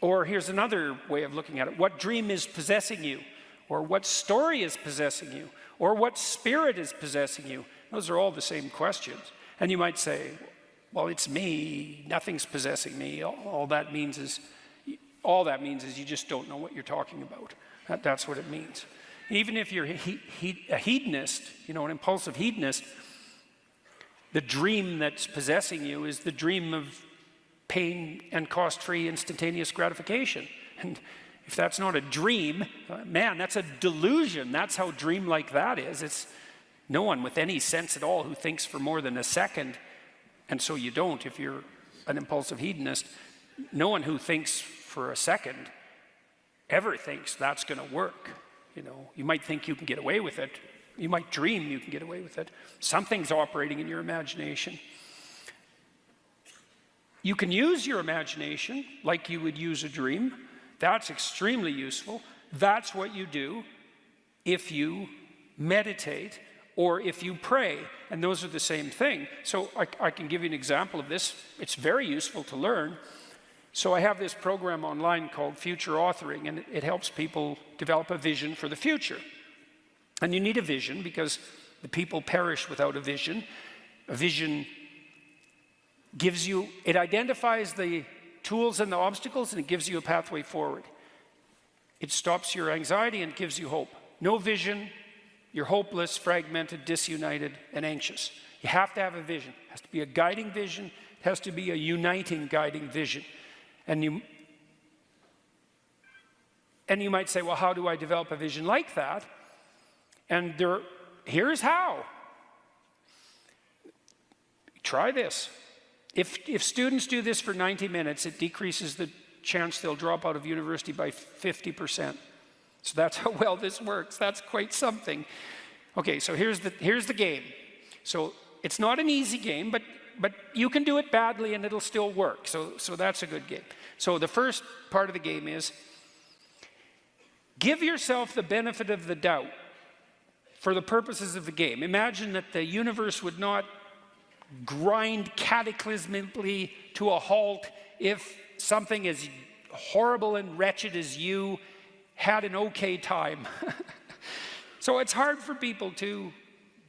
Or here's another way of looking at it, what dream is possessing you? Or what story is possessing you? Or what spirit is possessing you? Those are all the same questions. And you might say, well, it's me, nothing's possessing me. All that means is you just don't know what you're talking about. That's what it means. Even if you're a hedonist, an impulsive hedonist, the dream that's possessing you is the dream of pain and cost-free instantaneous gratification. And if that's not a dream, man, that's a delusion. That's how dream-like that is. It's no one with any sense at all who thinks for more than a second, and so you don't if you're an impulsive hedonist. No one who thinks for a second ever thinks that's going to work. You might think you can get away with it. You might dream you can get away with it. Something's operating in your imagination. You can use your imagination like you would use a dream. That's extremely useful. That's what you do if you meditate or if you pray, and those are the same thing. So I can give you an example of this. It's very useful to learn. So I have this program online called Future Authoring, and it helps people develop a vision for the future. And you need a vision because the people perish without a vision. A vision it identifies the tools and the obstacles, and it gives you a pathway forward. It stops your anxiety and gives you hope. No vision, you're hopeless, fragmented, disunited, and anxious. You have to have a vision. It has to be a guiding vision. It has to be a uniting guiding vision. And you might say, well, how do I develop a vision like that? And here's how. Try this. If students do this for 90 minutes, it decreases the chance they'll drop out of university by 50%. So that's how well this works. That's quite something. Okay, so here's the game. So it's not an easy game, but you can do it badly and it'll still work. So that's a good game. So the first part of the game is give yourself the benefit of the doubt for the purposes of the game. Imagine that the universe would not grind cataclysmically to a halt if something as horrible and wretched as you had an okay time. So it's hard for people to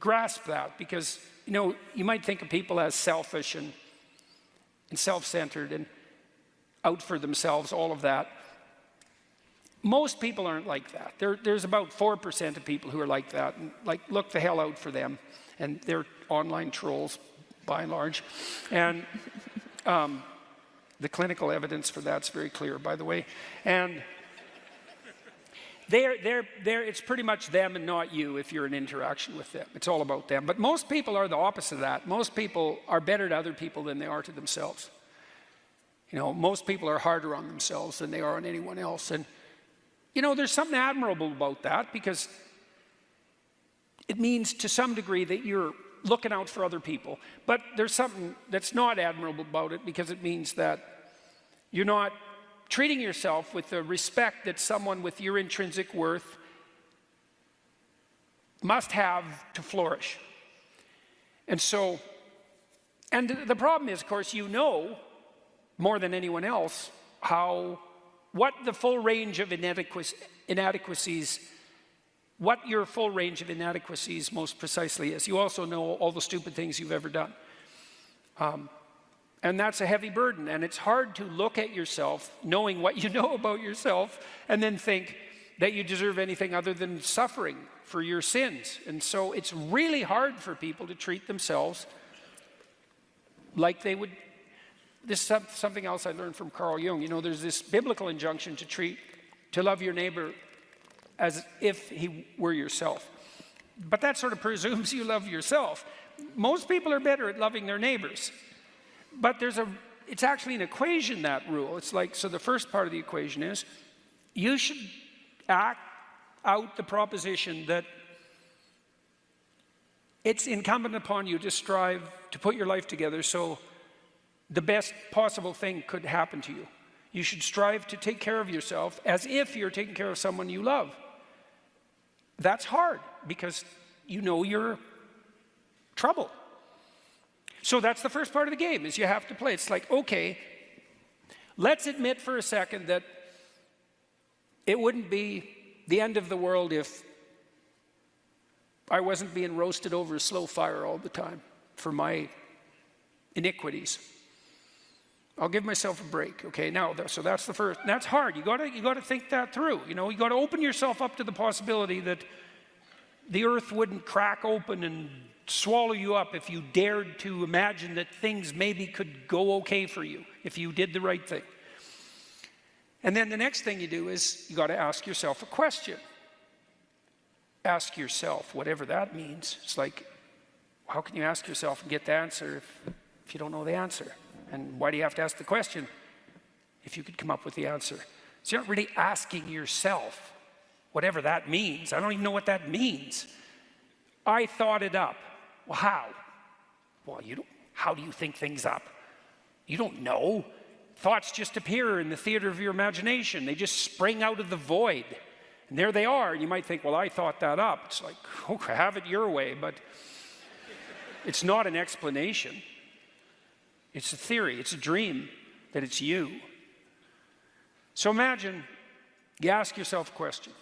grasp that because, you might think of people as selfish and self-centered and out for themselves, all of that. Most people aren't like that. There's about 4% of people who are like that, and look the hell out for them. And they're online trolls, by and large. And the clinical evidence for that's very clear, by the way. And it's pretty much them and not you if you're in interaction with them. It's all about them. But most people are the opposite of that. Most people are better to other people than they are to themselves. Most people are harder on themselves than they are on anyone else. And, there's something admirable about that because it means to some degree that you're looking out for other people. But there's something that's not admirable about it because it means that you're not treating yourself with the respect that someone with your intrinsic worth must have to flourish. And the problem is, of course, more than anyone else what the full range of inadequacies, what your full range of inadequacies most precisely is. You also know all the stupid things you've ever done. And that's a heavy burden, and it's hard to look at yourself, knowing what you know about yourself, and then think, that you deserve anything other than suffering for your sins. And so it's really hard for people to treat themselves like they would. This is something else I learned from Carl Jung. You know, there's this biblical injunction to love your neighbor as if he were yourself. But that sort of presumes you love yourself. Most people are better at loving their neighbors. But it's actually an equation, that rule. It's like, so the first part of the equation is, you should act out the proposition that it's incumbent upon you to strive to put your life together so the best possible thing could happen to you. You should strive to take care of yourself as if you're taking care of someone you love. That's hard because you know you're trouble. So that's the first part of the game, is you have to play. It's like, okay, let's admit for a second that it wouldn't be the end of the world if I wasn't being roasted over a slow fire all the time for my iniquities. I'll give myself a break, okay? Now, so that's the first. That's hard. You got to think that through. You know, you got to open yourself up to the possibility that the earth wouldn't crack open and swallow you up if you dared to imagine that things maybe could go okay for you if you did the right thing. And then the next thing you do is you got to ask yourself a question. Ask yourself, whatever that means. It's like, how can you ask yourself and get the answer if you don't know the answer? And why do you have to ask the question if you could come up with the answer? So you're not really asking yourself, whatever that means. I don't even know what that means. I thought it up. Well, how? Well, how do you think things up? You don't know. Thoughts just appear in the theater of your imagination. They just spring out of the void. And there they are. And you might think, well, I thought that up. It's like, okay, have it your way. But it's not an explanation. It's a theory. It's a dream that it's you. So imagine you ask yourself a question.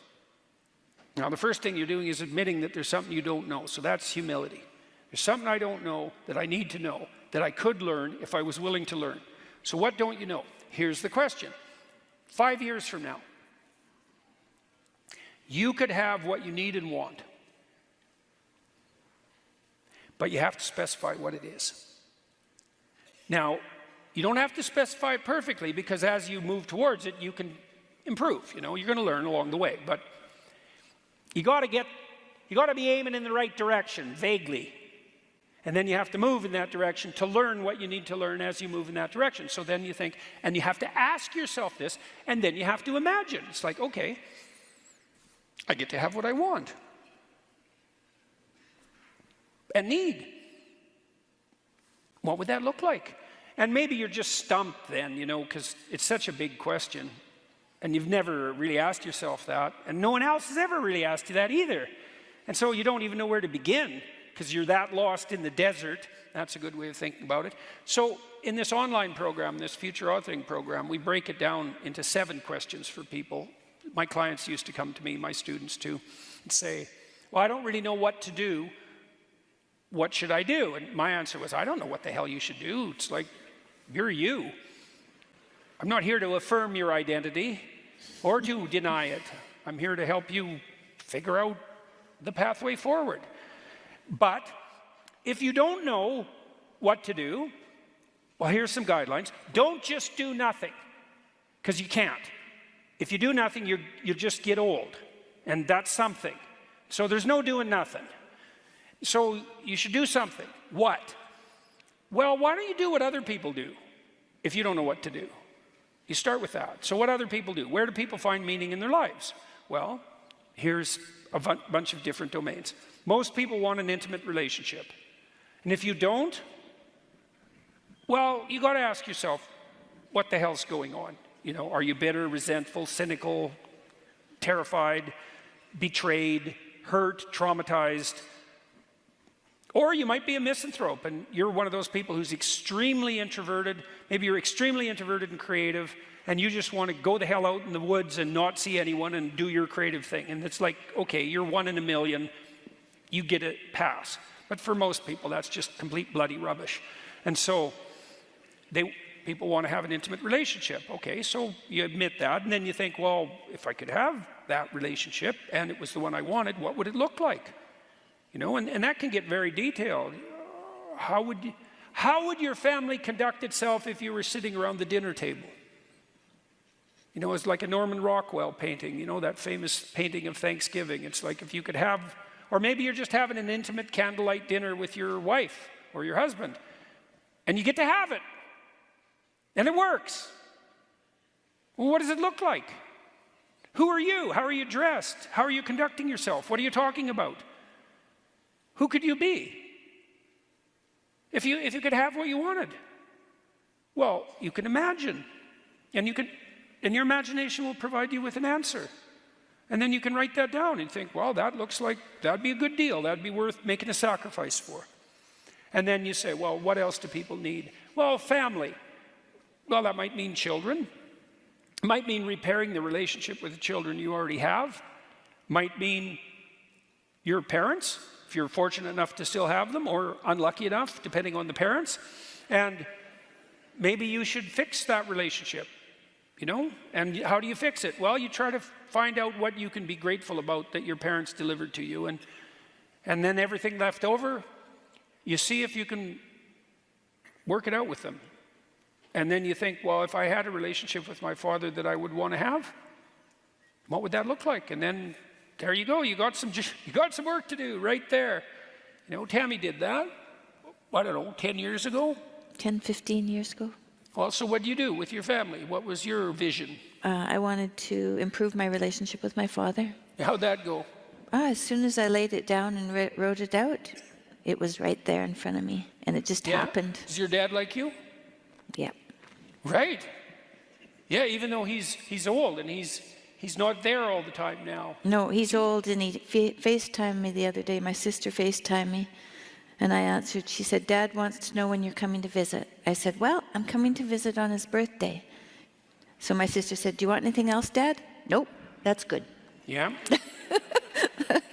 Now, the first thing you're doing is admitting that there's something you don't know. So that's humility. There's something I don't know that I need to know, that I could learn if I was willing to learn. So what don't you know? Here's the question. 5 years from now, you could have what you need and want. But you have to specify what it is. Now, you don't have to specify it perfectly, because as you move towards it, you can improve. You know, you're going to learn along the way. But you got to be aiming in the right direction, vaguely. And then you have to move in that direction to learn what you need to learn as you move in that direction. So then you think, and you have to ask yourself this, and then you have to imagine. It's like, okay, I get to have what I want and need. What would that look like? And maybe you're just stumped then, you know, because it's such a big question. And you've never really asked yourself that. And no one else has ever really asked you that either. And so you don't even know where to begin, because you're that lost in the desert. That's a good way of thinking about it. So in this online program, this future authoring program, we break it down into 7 questions for people. My clients used to come to me, my students too, and say, well, I don't really know what to do. What should I do? And my answer was, I don't know what the hell you should do. It's like, you're you. I'm not here to affirm your identity or to deny it. I'm here to help you figure out the pathway forward. But if you don't know what to do, well, here's some guidelines. Don't just do nothing, because you can't. If you do nothing, you just get old, and that's something. So there's no doing nothing. So you should do something. What? Well, why don't you do what other people do if you don't know what to do? You start with that. So what other people do? Where do people find meaning in their lives? Well, here's a bunch of different domains. Most people want an intimate relationship. And if you don't, well, you got to ask yourself, what the hell's going on? You know, are you bitter, resentful, cynical, terrified, betrayed, hurt, traumatized? Or you might be a misanthrope, and you're one of those people who's extremely introverted. Maybe you're extremely introverted and creative, and you just want to go the hell out in the woods and not see anyone and do your creative thing. And it's like, okay, you're 1 in a million. You get a pass. But for most people, that's just complete bloody rubbish. And so people want to have an intimate relationship. Okay, so you admit that, and then you think, well, if I could have that relationship and it was the one I wanted, what would it look like? You know, and that can get very detailed. How would your family conduct itself if you were sitting around the dinner table? You know, it's like a Norman Rockwell painting, you know, that famous painting of Thanksgiving. It's like if you could have, or maybe you're just having an intimate candlelight dinner with your wife or your husband, and you get to have it, and it works. Well, what does it look like? Who are you? How are you dressed? How are you conducting yourself? What are you talking about? Who could you be? If you could have what you wanted, well, you can imagine, and your imagination will provide you with an answer. And then you can write that down and think, well, that looks like that'd be a good deal. That'd be worth making a sacrifice for. And then you say, well, what else do people need? Well, family. Well, that might mean children. It might mean repairing the relationship with the children you already have. Might mean your parents, if you're fortunate enough to still have them, or unlucky enough, depending on the parents. And maybe you should fix that relationship, you know? And how do you fix it? Well, you try to find out what you can be grateful about that your parents delivered to you. And then everything left over, you see if you can work it out with them. And then you think, well, if I had a relationship with my father that I would want to have, what would that look like? And then there you go. You got some work to do right there. You know, Tammy did that, I don't know, 10 years ago? 10, 15 years ago. Well, so what do you do with your family? What was your vision? I wanted to improve my relationship with my father. How'd that go? As soon as I laid it down and wrote it out, it was right there in front of me, and it just happened. Is your dad like you? Yeah. Right. Yeah, even though he's old and he's not there all the time now. No, he's old, and he FaceTimed me the other day. My sister FaceTimed me, and I answered. She said, Dad wants to know when you're coming to visit. I said, well, I'm coming to visit on his birthday. So my sister said, do you want anything else, Dad? Nope, that's good. Yeah.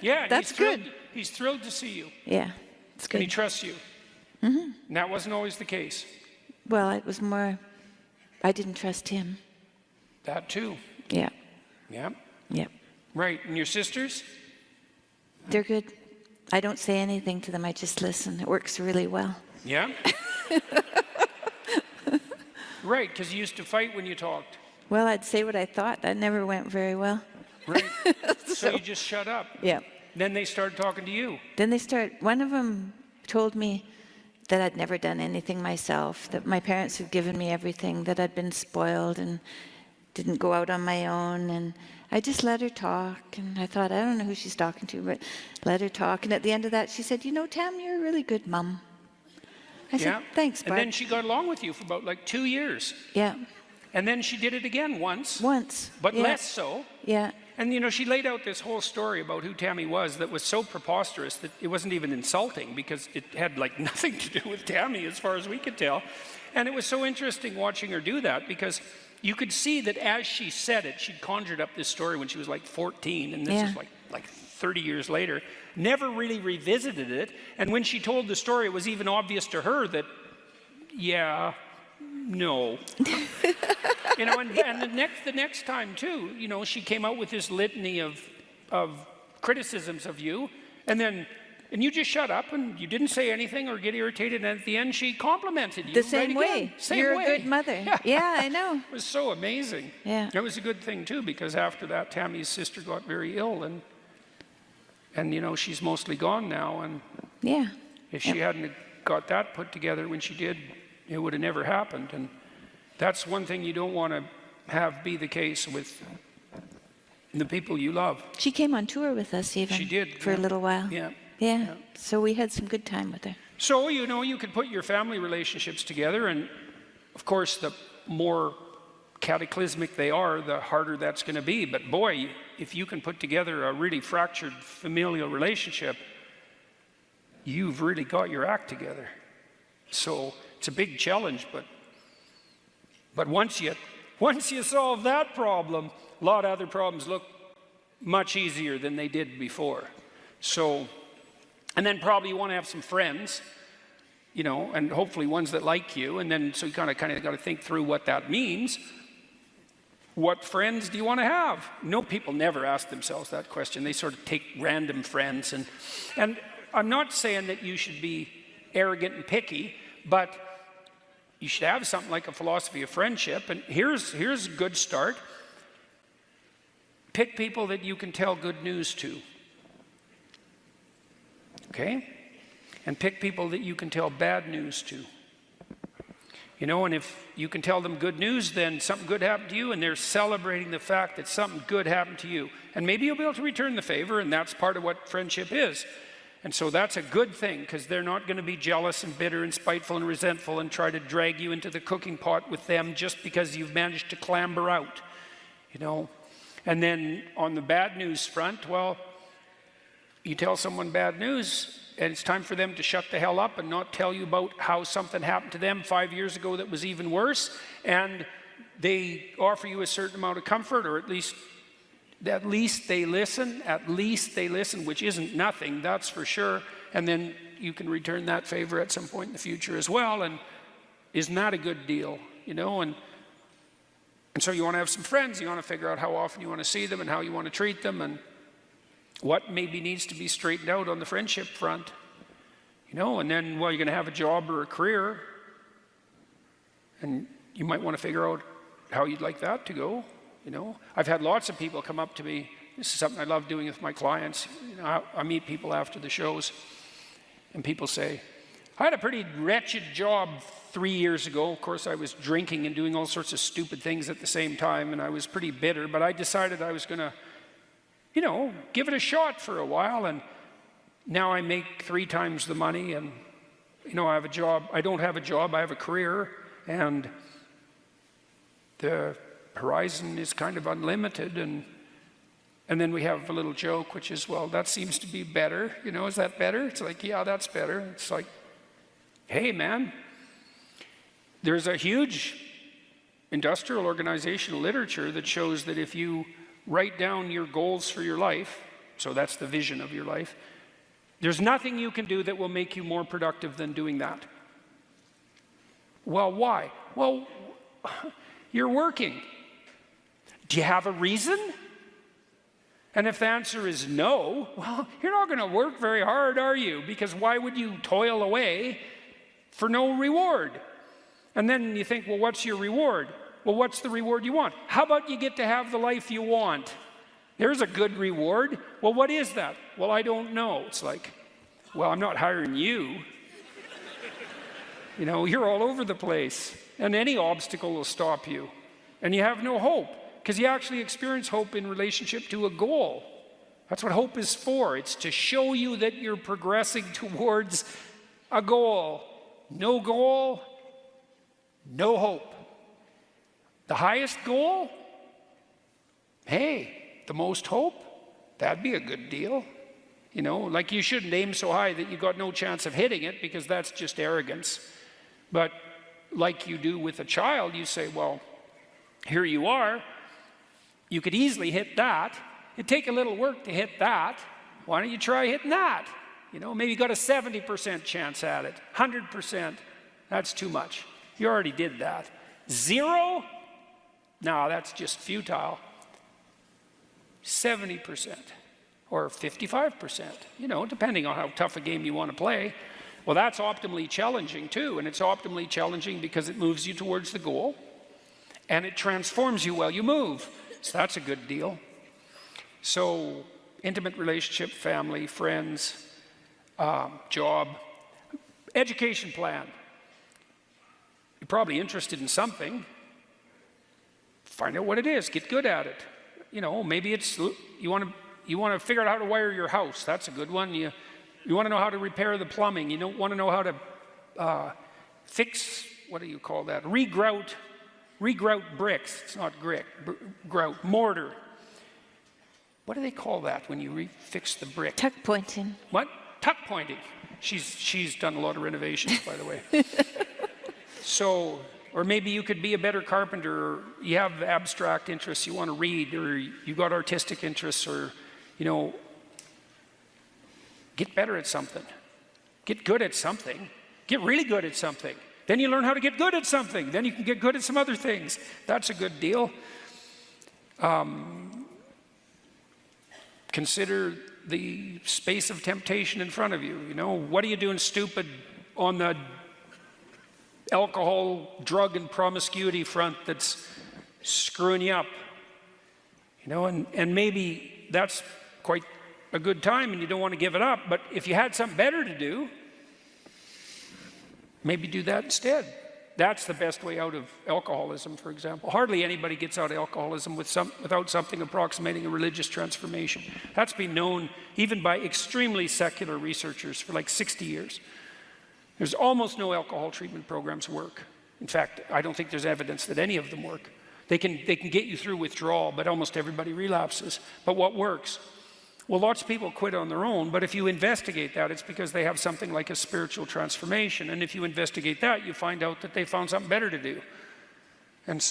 Yeah, that's good. He's thrilled to see you. Yeah, it's good. And he trusts you. Mm-hmm. And that wasn't always the case. Well, it was more, I didn't trust him. That too. Yeah. Yeah. Yeah. Right. And your sisters? They're good. I don't say anything to them. I just listen. It works really well. Yeah. Right, because you used to fight when you talked. Well, I'd say what I thought. That never went very well. Right. So you just shut up. Yeah. Then they started talking to you. Then one of them told me that I'd never done anything myself, that my parents had given me everything, that I'd been spoiled and didn't go out on my own. And I just let her talk. And I thought, I don't know who she's talking to, but let her talk. And at the end of that, she said, you know, Tam, you're a really good mum. I said, thanks, Barb. And then she got along with you for about like 2 years. Yeah. And then she did it again once. But less so. Yeah. And, you know, she laid out this whole story about who Tammy was that was so preposterous that it wasn't even insulting because it had, like, nothing to do with Tammy as far as we could tell. And it was so interesting watching her do that because you could see that as she said it, she'd conjured up this story when she was, like, 14, and this is, like 30 years later, never really revisited it. And when she told the story, it was even obvious to her that, no. You know, and the next time too, you know, she came out with this litany of criticisms of you, and you just shut up and you didn't say anything or get irritated, and at the end she complimented you. The same way. You're a good mother. Yeah, I know. It was so amazing. Yeah. It was a good thing too, because after that Tammy's sister got very ill, and you know, she's mostly gone now, and if she hadn't got that put together when she did, it would have never happened. And that's one thing you don't want to have be the case with the people you love. She came on tour with us even. She did. For a little while. Yeah. So we had some good time with her. So, you know, you could put your family relationships together, and of course the more cataclysmic they are, the harder that's going to be. But boy, if you can put together a really fractured familial relationship, you've really got your act together. So it's a big challenge, but once you solve that problem, a lot of other problems look much easier than they did before. So, and then probably you want to have some friends, you know, and hopefully ones that like you, and then so you kind of got to think through what that means. What friends do you want to have? No, people never ask themselves that question. They sort of take random friends. And I'm not saying that you should be arrogant and picky, but you should have something like a philosophy of friendship. And here's a good start. Pick people that you can tell good news to. Okay? And pick people that you can tell bad news to. You know, and if you can tell them good news, then something good happened to you, and they're celebrating the fact that something good happened to you. And maybe you'll be able to return the favor, and that's part of what friendship is. And so that's a good thing, because they're not going to be jealous and bitter and spiteful and resentful and try to drag you into the cooking pot with them just because you've managed to clamber out, you know. And then on the bad news front, well, you tell someone bad news, and it's time for them to shut the hell up and not tell you about how something happened to them 5 years ago that was even worse. And they offer you a certain amount of comfort, or at least they listen, which isn't nothing, that's for sure. And then you can return that favor at some point in the future as well. And isn't that a good deal, you know? And so you want to have some friends. You want to figure out how often you want to see them and how you want to treat them, and what maybe needs to be straightened out on the friendship front, you know. And then, well, you're going to have a job or a career, and you might want to figure out how you'd like that to go, you know. I've had lots of people come up to me. This is something I love doing with my clients. You know, I meet people after the shows, and people say, I had a pretty wretched job 3 years ago. Of course, I was drinking and doing all sorts of stupid things at the same time, and I was pretty bitter, but I decided I was going to, you know, give it a shot for a while, and now I make 3 times the money, and, you know, I have a job. I don't have a job, I have a career, and the horizon is kind of unlimited. And then we have a little joke, which is, well, that seems to be better. You know, is that better? It's like, yeah, that's better. It's like, hey, man, there's a huge industrial organizational literature that shows that if you write down your goals for your life, so that's the vision of your life, there's nothing you can do that will make you more productive than doing that. Well, why? Well, you're working. Do you have a reason? And if the answer is no, well, you're not going to work very hard, are you? Because why would you toil away for no reward? And then you think, well, what's your reward? Well, what's the reward you want? How about you get to have the life you want? There's a good reward. Well, what is that? Well, I don't know. It's like, well, I'm not hiring you. You know, you're all over the place, and any obstacle will stop you. And you have no hope, because you actually experience hope in relationship to a goal. That's what hope is for. It's to show you that you're progressing towards a goal. No goal, no hope. The highest goal? Hey, the most hope? That'd be a good deal. You know, like, you shouldn't aim so high that you got no chance of hitting it, because that's just arrogance. But like you do with a child, you say, well, here you are. You could easily hit that. It'd take a little work to hit that. Why don't you try hitting that? You know, maybe you got a 70% chance at it. 100%, that's too much. You already did that. 0? No, that's just futile. 70% or 55%, you know, depending on how tough a game you want to play. Well, that's optimally challenging too, and it's optimally challenging because it moves you towards the goal, and it transforms you while you move. So that's a good deal. So intimate relationship, family, friends, job, education plan. You're probably interested in something. Find out what it is. Get good at it. You know, maybe it's you want to figure out how to wire your house. That's a good one. You want to know how to repair the plumbing. You don't want to know how to fix, what do you call that? Regrout bricks. It's not grout, mortar. What do they call that when you refix the brick? Tuck pointing. What? Tuck pointing. She's done a lot of renovations, by the way. So, or maybe you could be a better carpenter, or you have abstract interests you want to read, or you got artistic interests, or, you know, get better at something. Get good at something. Get really good at something. Then you learn how to get good at something. Then you can get good at some other things. That's a good deal. Consider the space of temptation in front of you. You know, what are you doing stupid on the alcohol, drug, and promiscuity front that's screwing you up? You know, and maybe that's quite a good time and you don't want to give it up, but if you had something better to do, maybe do that instead. That's the best way out of alcoholism, for example. Hardly anybody gets out of alcoholism without something approximating a religious transformation. That's been known even by extremely secular researchers for like 60 years. There's almost no alcohol treatment programs work. In fact, I don't think there's evidence that any of them work. They can get you through withdrawal, but almost everybody relapses. But what works? Well, lots of people quit on their own, but if you investigate that, it's because they have something like a spiritual transformation. And if you investigate that, you find out that they found something better to do. And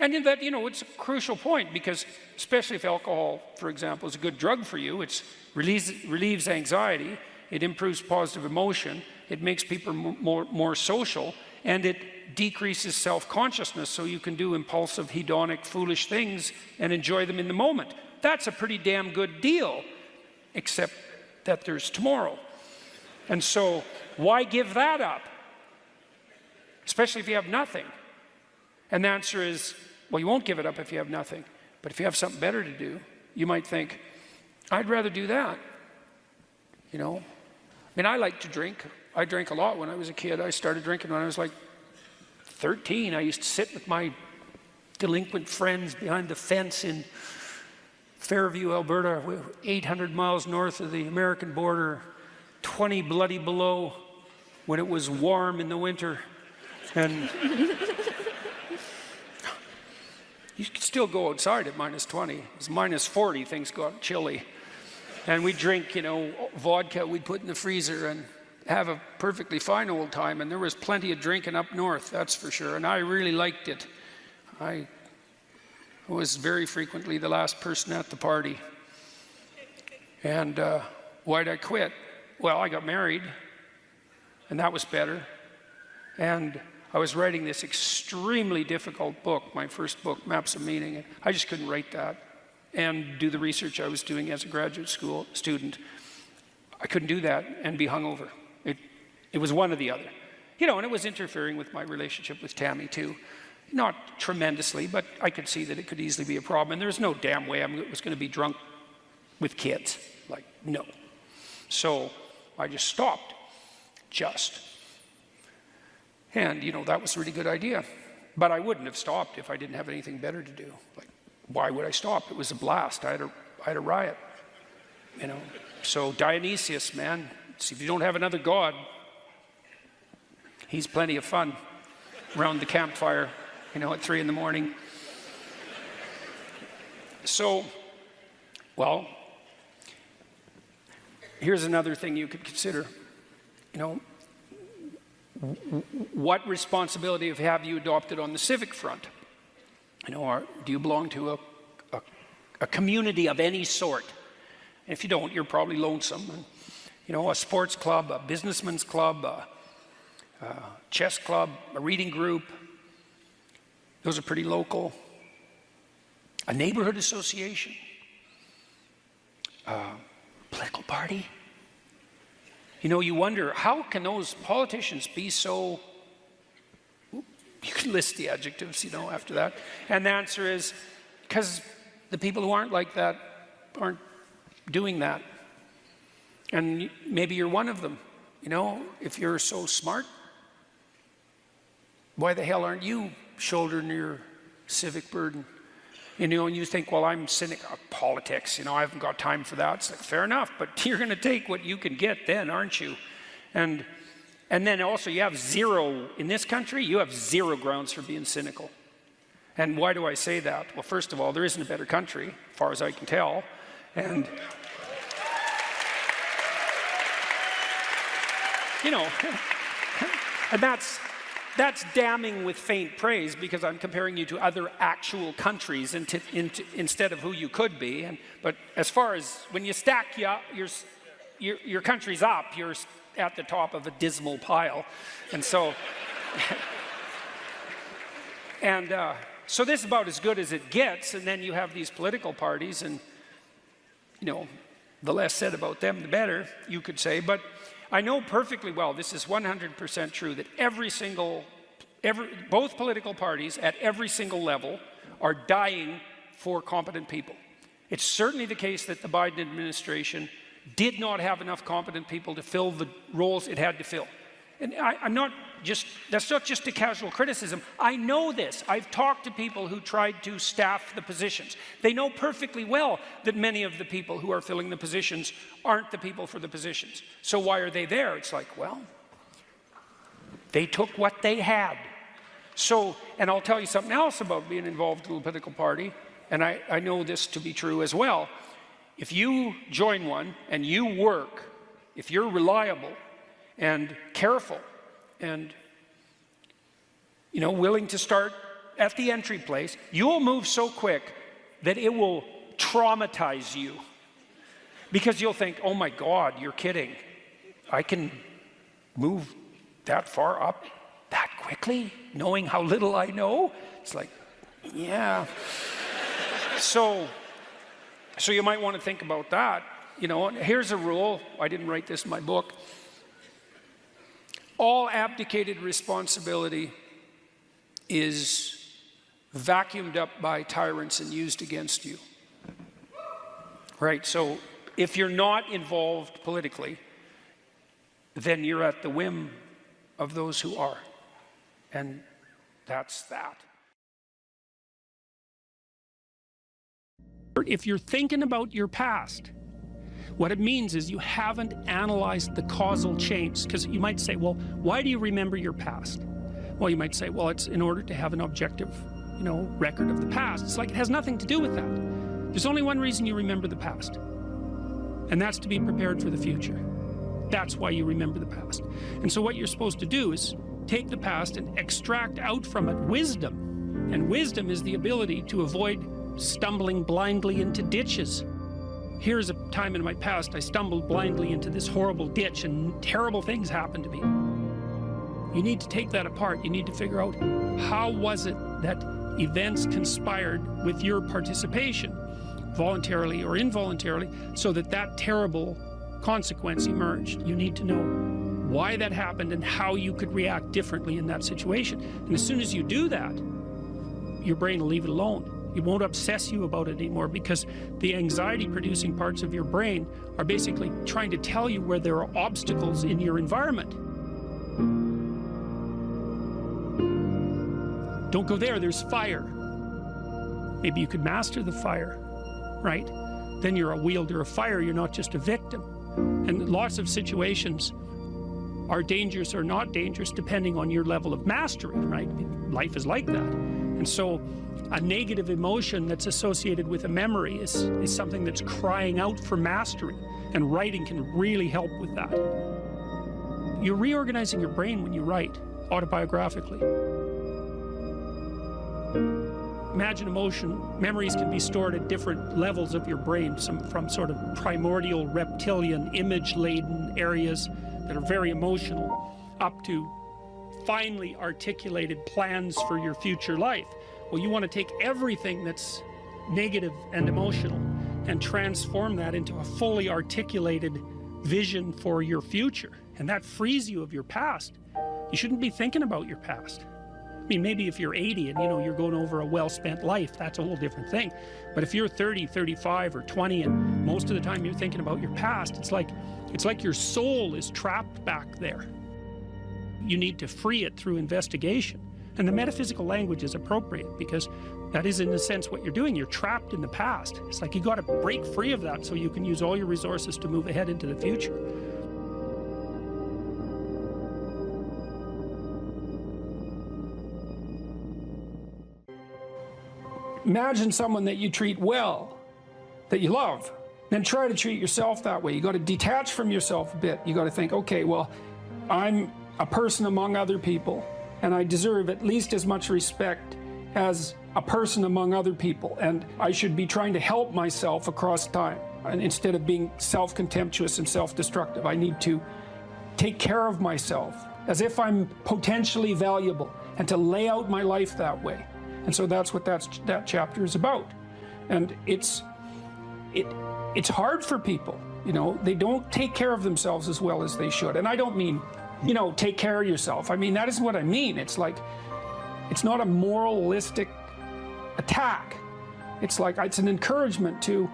in that, you know, it's a crucial point, because especially if alcohol, for example, is a good drug for you, it relieves anxiety, it improves positive emotion, it makes people more social, and it decreases self-consciousness, so you can do impulsive, hedonic, foolish things and enjoy them in the moment. That's a pretty damn good deal, except that there's tomorrow. And so why give that up? Especially if you have nothing. And the answer is, well, you won't give it up if you have nothing. But if you have something better to do, you might think, I'd rather do that. You know? I mean, I like to drink. I drank a lot when I was a kid. I started drinking when I was like 13. I used to sit with my delinquent friends behind the fence in Fairview, Alberta, 800 miles north of the American border, 20 bloody below when it was warm in the winter. And you could still go outside at minus 20. It was minus 40, things got chilly. And we'd drink, you know, vodka we'd put in the freezer and have a perfectly fine old time. And there was plenty of drinking up north, that's for sure. And I really liked it. I was very frequently the last person at the party. And why'd I quit? Well, I got married, and that was better. And I was writing this extremely difficult book, my first book, Maps of Meaning, and I just couldn't write that and do the research I was doing as a graduate school student. I couldn't do that and be hungover. It was one or the other. You know, and it was interfering with my relationship with Tammy too. Not tremendously, but I could see that it could easily be a problem. And there's no damn way I was going to be drunk with kids. Like, no. So I just stopped. And, you know, that was a really good idea. But I wouldn't have stopped if I didn't have anything better to do. Like, why would I stop? It was a blast. I had a riot, you know. So Dionysius, man, see, if you don't have another god, he's plenty of fun around the campfire, you know, at 3 in the morning. So, well, here's another thing you could consider. You know, what responsibility have you adopted on the civic front? You know, do you belong to a community of any sort? And if you don't, you're probably lonesome. And, you know, a sports club, a businessman's club, a chess club, a reading group. Those are pretty local. A neighborhood association. Political party. You know, you wonder, how can those politicians be so... You can list the adjectives, you know, after that. And the answer is, because the people who aren't like that aren't doing that. And maybe you're one of them. You know, if you're so smart, why the hell aren't you shouldering your civic burden? You know, and you think, well, I'm cynical of politics, you know, I haven't got time for that. It's like, fair enough, but you're going to take what you can get then, aren't you? And then also you have zero, in this country, you have zero grounds for being cynical. And why do I say that? Well, first of all, there isn't a better country, as far as I can tell. And, you know, and that's damning with faint praise, because I'm comparing you to other actual countries instead of who you could be. But as far as when you stack your countries up, you're at the top of a dismal pile. And so, and So this is about as good as it gets, and then you have these political parties, and you know, the less said about them, the better, you could say. But I know perfectly well, this is 100% true, that both political parties at every single level are dying for competent people. It's certainly the case that the Biden administration did not have enough competent people to fill the roles it had to fill. And that's not just a casual criticism. I know this. I've talked to people who tried to staff the positions. They know perfectly well that many of the people who are filling the positions aren't the people for the positions. So why are they there? It's like, well, they took what they had. So, and I'll tell you something else about being involved in a political party, and I know this to be true as well. If you join one and you work, if you're reliable and careful and, you know, willing to start at the entry place, you'll move so quick that it will traumatize you. Because you'll think, oh my God, you're kidding. I can move that far up that quickly, knowing how little I know? It's like, yeah. So you might want to think about that. You know, here's a rule. I didn't write this in my book. All abdicated responsibility is vacuumed up by tyrants and used against you. Right, so if you're not involved politically, then you're at the whim of those who are. And that's that. If you're thinking about your past, what it means is you haven't analyzed the causal chains. Because you might say, well, why do you remember your past? Well, you might say, well, it's in order to have an objective, you know, record of the past. It's like it has nothing to do with that. There's only one reason you remember the past, and that's to be prepared for the future. That's why you remember the past. And so what you're supposed to do is take the past and extract out from it wisdom. And wisdom is the ability to avoid stumbling blindly into ditches. Here's a time in my past I stumbled blindly into this horrible ditch and terrible things happened to me. You need to take that apart. You need to figure out, how was it that events conspired with your participation, voluntarily or involuntarily, so that that terrible consequence emerged. You need to know why that happened and how you could react differently in that situation. And as soon as you do that, your brain will leave it alone. It won't obsess you about it anymore, because the anxiety-producing parts of your brain are basically trying to tell you where there are obstacles in your environment. Don't go there, there's fire. Maybe you could master the fire, right? Then you're a wielder of fire, you're not just a victim. And lots of situations are dangerous or not dangerous depending on your level of mastery, right? Life is like that. And so a negative emotion that's associated with a memory is something that's crying out for mastery, and writing can really help with that. You're reorganizing your brain when you write autobiographically. Imagine emotion. Memories can be stored at different levels of your brain, from sort of primordial reptilian image-laden areas that are very emotional, up to finely articulated plans for your future life. Well, you want to take everything that's negative and emotional and transform that into a fully articulated vision for your future. And that frees you of your past. You shouldn't be thinking about your past. I mean, maybe if you're 80 and, you know, you're going over a well-spent life, that's a whole different thing. But if you're 30, 35, or 20, and most of the time you're thinking about your past, it's like your soul is trapped back there. You need to free it through investigation. And the metaphysical language is appropriate, because that is, in a sense, what you're doing. You're trapped in the past. It's like you got to break free of that so you can use all your resources to move ahead into the future. Imagine someone that you treat well, that you love. Then try to treat yourself that way. You got to detach from yourself a bit. You got to think, okay, well, I'm a person among other people, and I deserve at least as much respect as a person among other people, and I should be trying to help myself across time. And instead of being self-contemptuous and self-destructive, I need to take care of myself as if I'm potentially valuable, and to lay out my life that way. And so that's what that chapter is about. And it's hard for people, you know. They don't take care of themselves as well as they should. And I don't mean, you know, take care of yourself. I mean, that isn't what I mean. It's like, it's not a moralistic attack. It's like, it's an encouragement to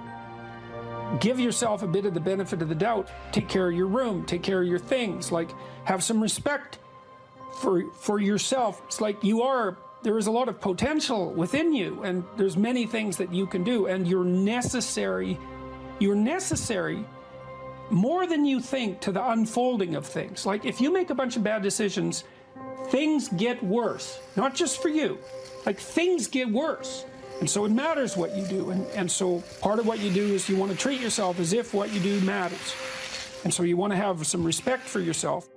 give yourself a bit of the benefit of the doubt. Take care of your room, take care of your things, like have some respect for yourself. It's like there is a lot of potential within you, and there's many things that you can do, and you're necessary more than you think to the unfolding of things. Like if you make a bunch of bad decisions, things get worse, not just for you, like things get worse. And so it matters what you do, and so part of what you do is you want to treat yourself as if what you do matters. And so you want to have some respect for yourself.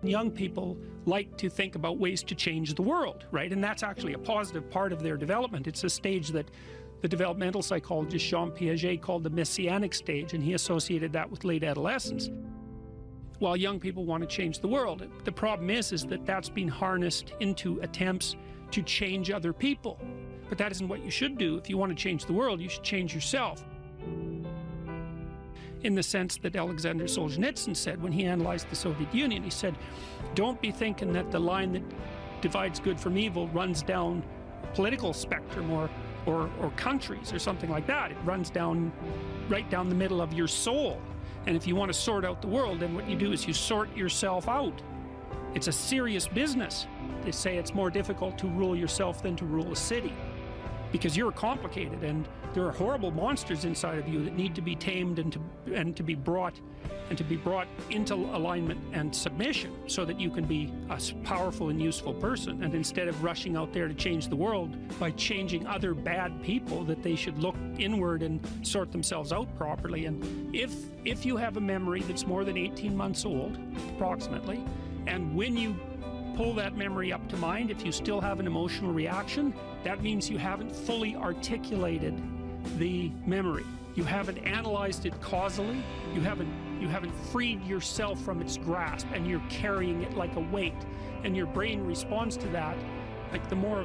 Young people like to think about ways to change the world, right? And that's actually a positive part of their development. It's a stage that the developmental psychologist Jean Piaget called the messianic stage, and he associated that with late adolescence. While young people want to change the world, the problem is that that's been harnessed into attempts to change other people. But that isn't what you should do. If you want to change the world, you should change yourself. In the sense that Alexander Solzhenitsyn said when he analyzed the Soviet Union, he said, don't be thinking that the line that divides good from evil runs down a political spectrum or countries or something like that. It runs down right down the middle of your soul. And if you want to sort out the world, then what you do is you sort yourself out. It's a serious business. They say it's more difficult to rule yourself than to rule a city, because you're complicated and there are horrible monsters inside of you that need to be tamed and to be brought into alignment and submission so that you can be a powerful and useful person. And instead of rushing out there to change the world by changing other bad people, that they should look inward and sort themselves out properly. And if you have a memory that's more than 18 months old, approximately, and when you pull that memory up to mind, if you still have an emotional reaction, that means you haven't fully articulated the memory. You haven't analyzed it causally. You haven't freed yourself from its grasp, and you're carrying it like a weight. And your brain responds to that. Like the more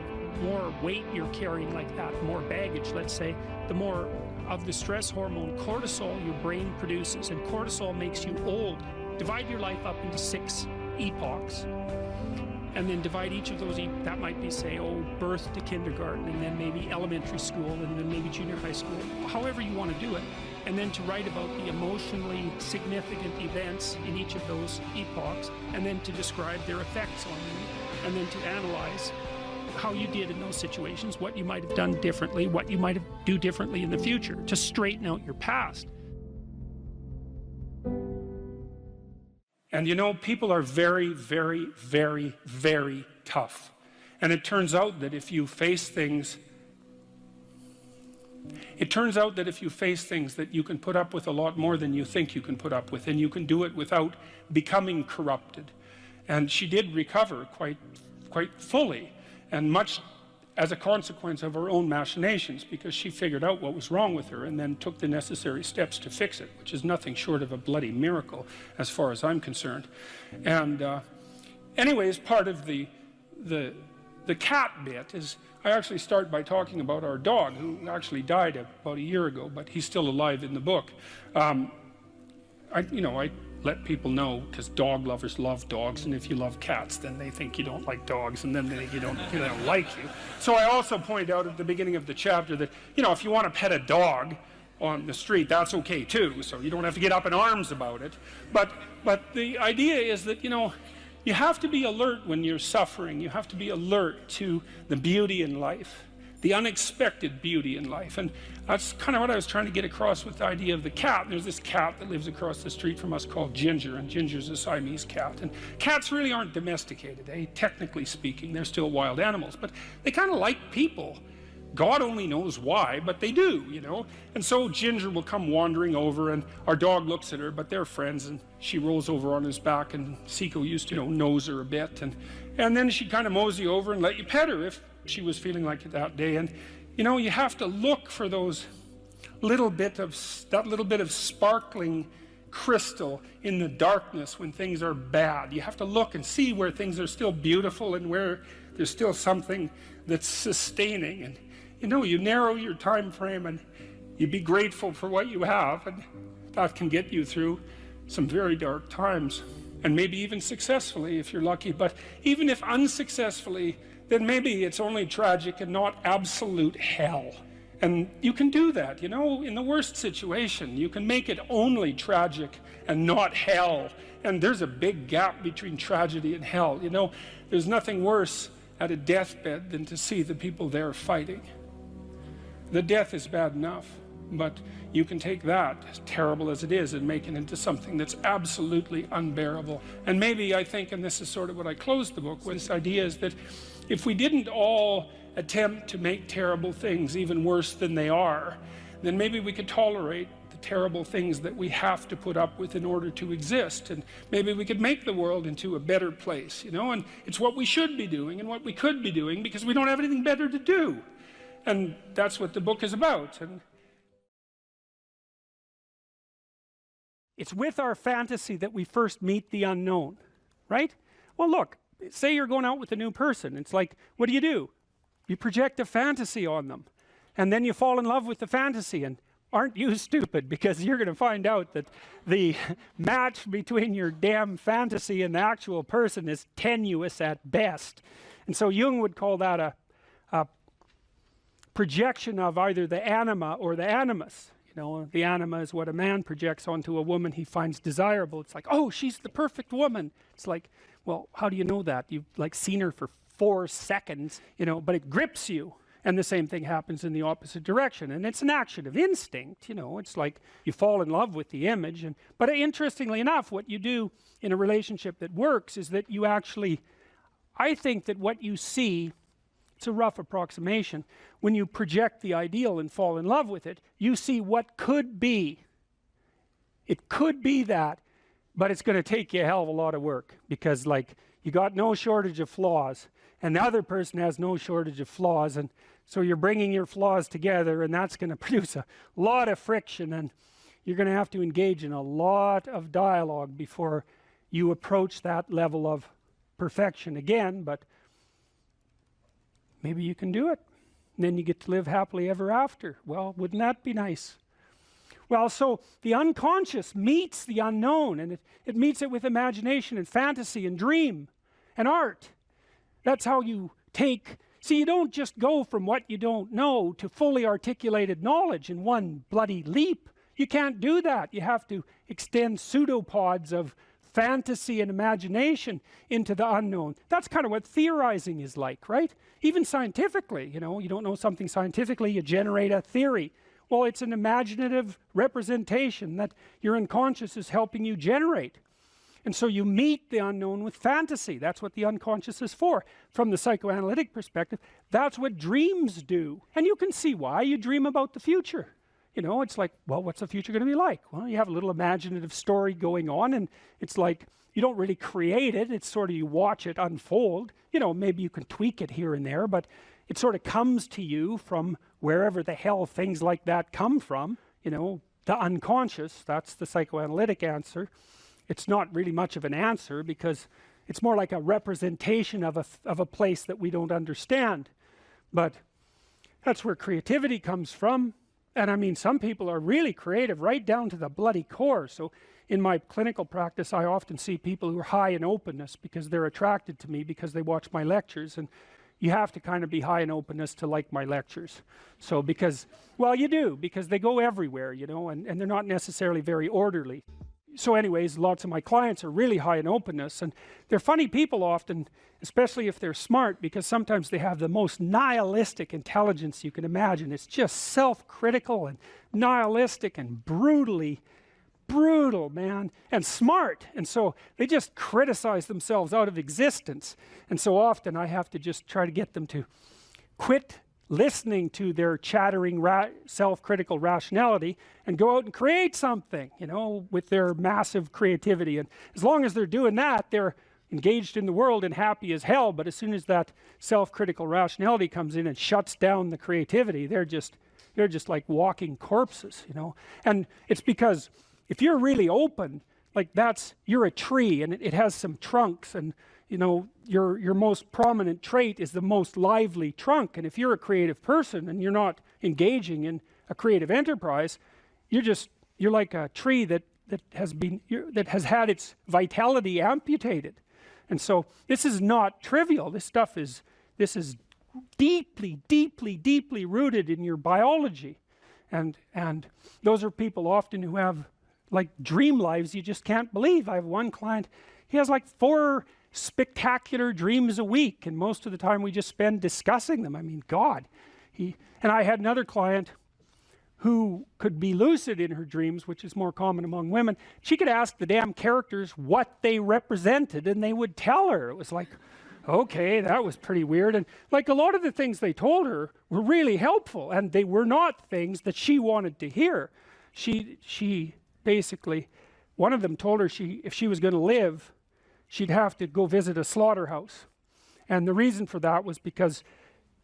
weight you're carrying like that, more baggage, let's say, the more of the stress hormone cortisol your brain produces. And cortisol makes you old. Divide your life up into 6 epochs. And then divide each of those, that might be, say, birth to kindergarten, and then maybe elementary school, and then maybe junior high school, however you want to do it. And then to write about the emotionally significant events in each of those epochs, and then to describe their effects on you, and then to analyze how you did in those situations, what you might have done differently, what you might do differently in the future, to straighten out your past. And you know, people are very, very, very, very tough. And it turns out that if you face things, that you can put up with a lot more than you think you can put up with, and you can do it without becoming corrupted. And she did recover quite fully, and much as a consequence of her own machinations, because she figured out what was wrong with her and then took the necessary steps to fix it, which is nothing short of a bloody miracle as far as I'm concerned. And anyways, part of the cat bit is, I actually start by talking about our dog, who actually died about a year ago, but he's still alive in the book. I let people know, because dog lovers love dogs, and if you love cats, then they think you don't like dogs, and then they don't like you. So I also point out at the beginning of the chapter that, if you want to pet a dog on the street, that's okay too, so you don't have to get up in arms about it. But the idea is that, you have to be alert when you're suffering. You have to be alert to the beauty in life, the unexpected beauty in life. And that's kind of what I was trying to get across with the idea of the cat. There's this cat that lives across the street from us called Ginger, and Ginger's a Siamese cat. And cats really aren't domesticated, technically speaking. They're still wild animals, but they kind of like people. God only knows why, but they do, And so Ginger will come wandering over, and our dog looks at her, but they're friends, and she rolls over on his back, and Seiko used to, nose her a bit, and then she'd kind of mosey over and let you pet her if she was feeling like it that day. And you have to look for that little bit of sparkling crystal in the darkness when things are bad. You have to look and see where things are still beautiful and where there's still something that's sustaining. And you narrow your time frame and you be grateful for what you have, and that can get you through some very dark times, and maybe even successfully if you're lucky. But even if unsuccessfully, then maybe it's only tragic and not absolute hell. And you can do that, in the worst situation. You can make it only tragic and not hell. And there's a big gap between tragedy and hell. There's nothing worse at a deathbed than to see the people there fighting. The death is bad enough, but you can take that, as terrible as it is, and make it into something that's absolutely unbearable. And maybe I think, and this is sort of what I closed the book with, this idea is that if we didn't all attempt to make terrible things even worse than they are, then maybe we could tolerate the terrible things that we have to put up with in order to exist, and maybe we could make the world into a better place, and it's what we should be doing and what we could be doing, because we don't have anything better to do. And that's what the book is about. And it's with our fantasy that we first meet the unknown, right? Well, look, say you're going out with a new person. It's like, what do? You project a fantasy on them, and then you fall in love with the fantasy. And aren't you stupid? Because you're going to find out that the match between your damn fantasy and the actual person is tenuous at best. And so Jung would call that a projection of either the anima or the animus. The anima is what a man projects onto a woman he finds desirable. It's like, oh, she's the perfect woman. It's like, well, how do you know that? You've seen her for 4 seconds, but it grips you. And the same thing happens in the opposite direction. And it's an action of instinct, it's like you fall in love with the image. But interestingly enough, what you do in a relationship that works is that you actually, I think that what you see, it's a rough approximation, when you project the ideal and fall in love with it, you see what could be. It could be that, but it's going to take you a hell of a lot of work, because you got no shortage of flaws, and the other person has no shortage of flaws, and so you're bringing your flaws together, and that's going to produce a lot of friction, and you're going to have to engage in a lot of dialogue before you approach that level of perfection again. But maybe you can do it, and then you get to live happily ever after. Well, wouldn't that be nice? Well, so the unconscious meets the unknown, and it meets it with imagination and fantasy and dream and art. That's how you you don't just go from what you don't know to fully articulated knowledge in one bloody leap. You can't do that. You have to extend pseudopods of fantasy and imagination into the unknown. That's kind of what theorizing is like, right? Even scientifically, you don't know something scientifically, you generate a theory. Well, it's an imaginative representation that your unconscious is helping you generate. And so you meet the unknown with fantasy. That's what the unconscious is for. From the psychoanalytic perspective, that's what dreams do. And you can see why. You dream about the future. It's like, well, what's the future going to be like? Well, you have a little imaginative story going on, and it's like, you don't really create it. It's sort of, you watch it unfold. Maybe you can tweak it here and there, but it sort of comes to you from wherever the hell things like that come from. The unconscious, that's the psychoanalytic answer. It's not really much of an answer, because it's more like a representation of a place that we don't understand. But that's where creativity comes from. And I mean, some people are really creative right down to the bloody core. So in my clinical practice, I often see people who are high in openness because they're attracted to me because they watch my lectures. And you have to kind of be high in openness to like my lectures. So well, you do, because they go everywhere, and they're not necessarily very orderly. So anyways, lots of my clients are really high in openness, and they're funny people often, especially if they're smart, because sometimes they have the most nihilistic intelligence you can imagine. It's just self-critical and nihilistic and brutal, man, and smart. And so they just criticize themselves out of existence. And so often I have to just try to get them to quit listening to their chattering self-critical rationality and go out and create something, with their massive creativity. And as long as they're doing that, they're engaged in the world and happy as hell. But as soon as that self-critical rationality comes in and shuts down the creativity, they're just like walking corpses, And it's because if you're really open, like you're a tree and it has some trunks, and you know, your most prominent trait is the most lively trunk. And if you're a creative person and you're not engaging in a creative enterprise, you're like a tree that has had its vitality amputated. And so this is not trivial. This is deeply, deeply, deeply rooted in your biology. And those are people often who have like dream lives you just can't believe. I have one client, he has like 4 spectacular dreams a week, and most of the time we just spend discussing them. I mean, God. And I had another client who could be lucid in her dreams, which is more common among women. She could ask the damn characters what they represented and they would tell her. It was like, okay, that was pretty weird. And like a lot of the things they told her were really helpful, and they were not things that she wanted to hear. She basically, one of them told her if she was going to live, she'd have to go visit a slaughterhouse. And the reason for that was because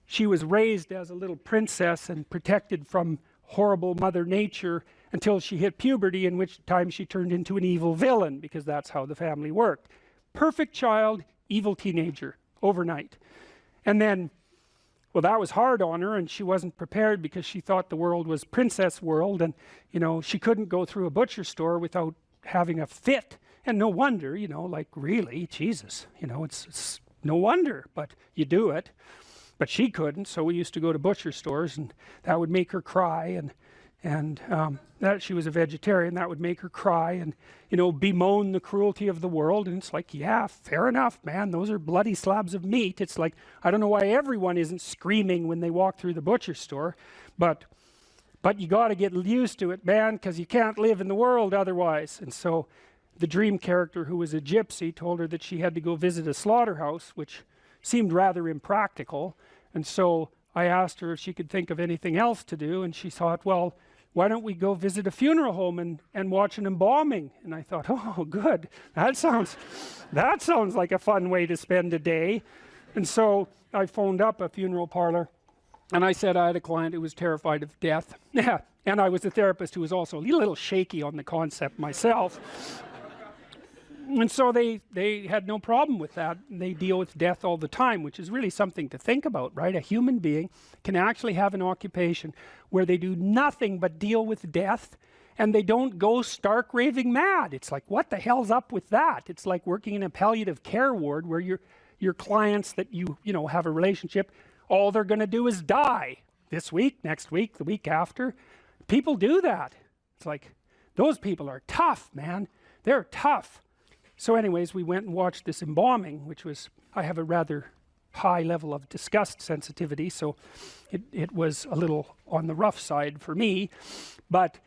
she was raised as a little princess and protected from horrible Mother Nature until she hit puberty, in which time she turned into an evil villain, because that's how the family worked. Perfect child, evil teenager, overnight. And then, well, that was hard on her, and she wasn't prepared because she thought the world was princess world, and you know, she couldn't go through a butcher store without having a fit. And no wonder, you know, like really, Jesus, you know, it's no wonder, but you do it. But she couldn't, so we used to go to butcher stores, and that would make her cry, and that she was a vegetarian, that would make her cry, and you know, bemoan the cruelty of the world. And it's like, yeah, fair enough, man, those are bloody slabs of meat. It's like, I don't know why everyone isn't screaming when they walk through the butcher store, but you got to get used to it, man, because you can't live in the world otherwise. And so the dream character, who was a gypsy, told her that she had to go visit a slaughterhouse, which seemed rather impractical. And so I asked her if she could think of anything else to do, and she thought, well, why don't we go visit a funeral home and watch an embalming? And I thought, oh, good, that sounds like a fun way to spend a day. And so I phoned up a funeral parlor, and I said I had a client who was terrified of death. Yeah, and I was a therapist who was also a little shaky on the concept myself. And so they had no problem with that. They deal with death all the time, which is really something to think about, right? A human being can actually have an occupation where they do nothing but deal with death, and they don't go stark raving mad. It's like, what the hell's up with that? It's like working in a palliative care ward where your clients that you know have a relationship, all they're going to do is die this week, next week, the week after. People do that. It's like, those people are tough, man. They're tough. So anyways, we went and watched this embalming, which was, I have a rather high level of disgust sensitivity, so it was a little on the rough side for me. But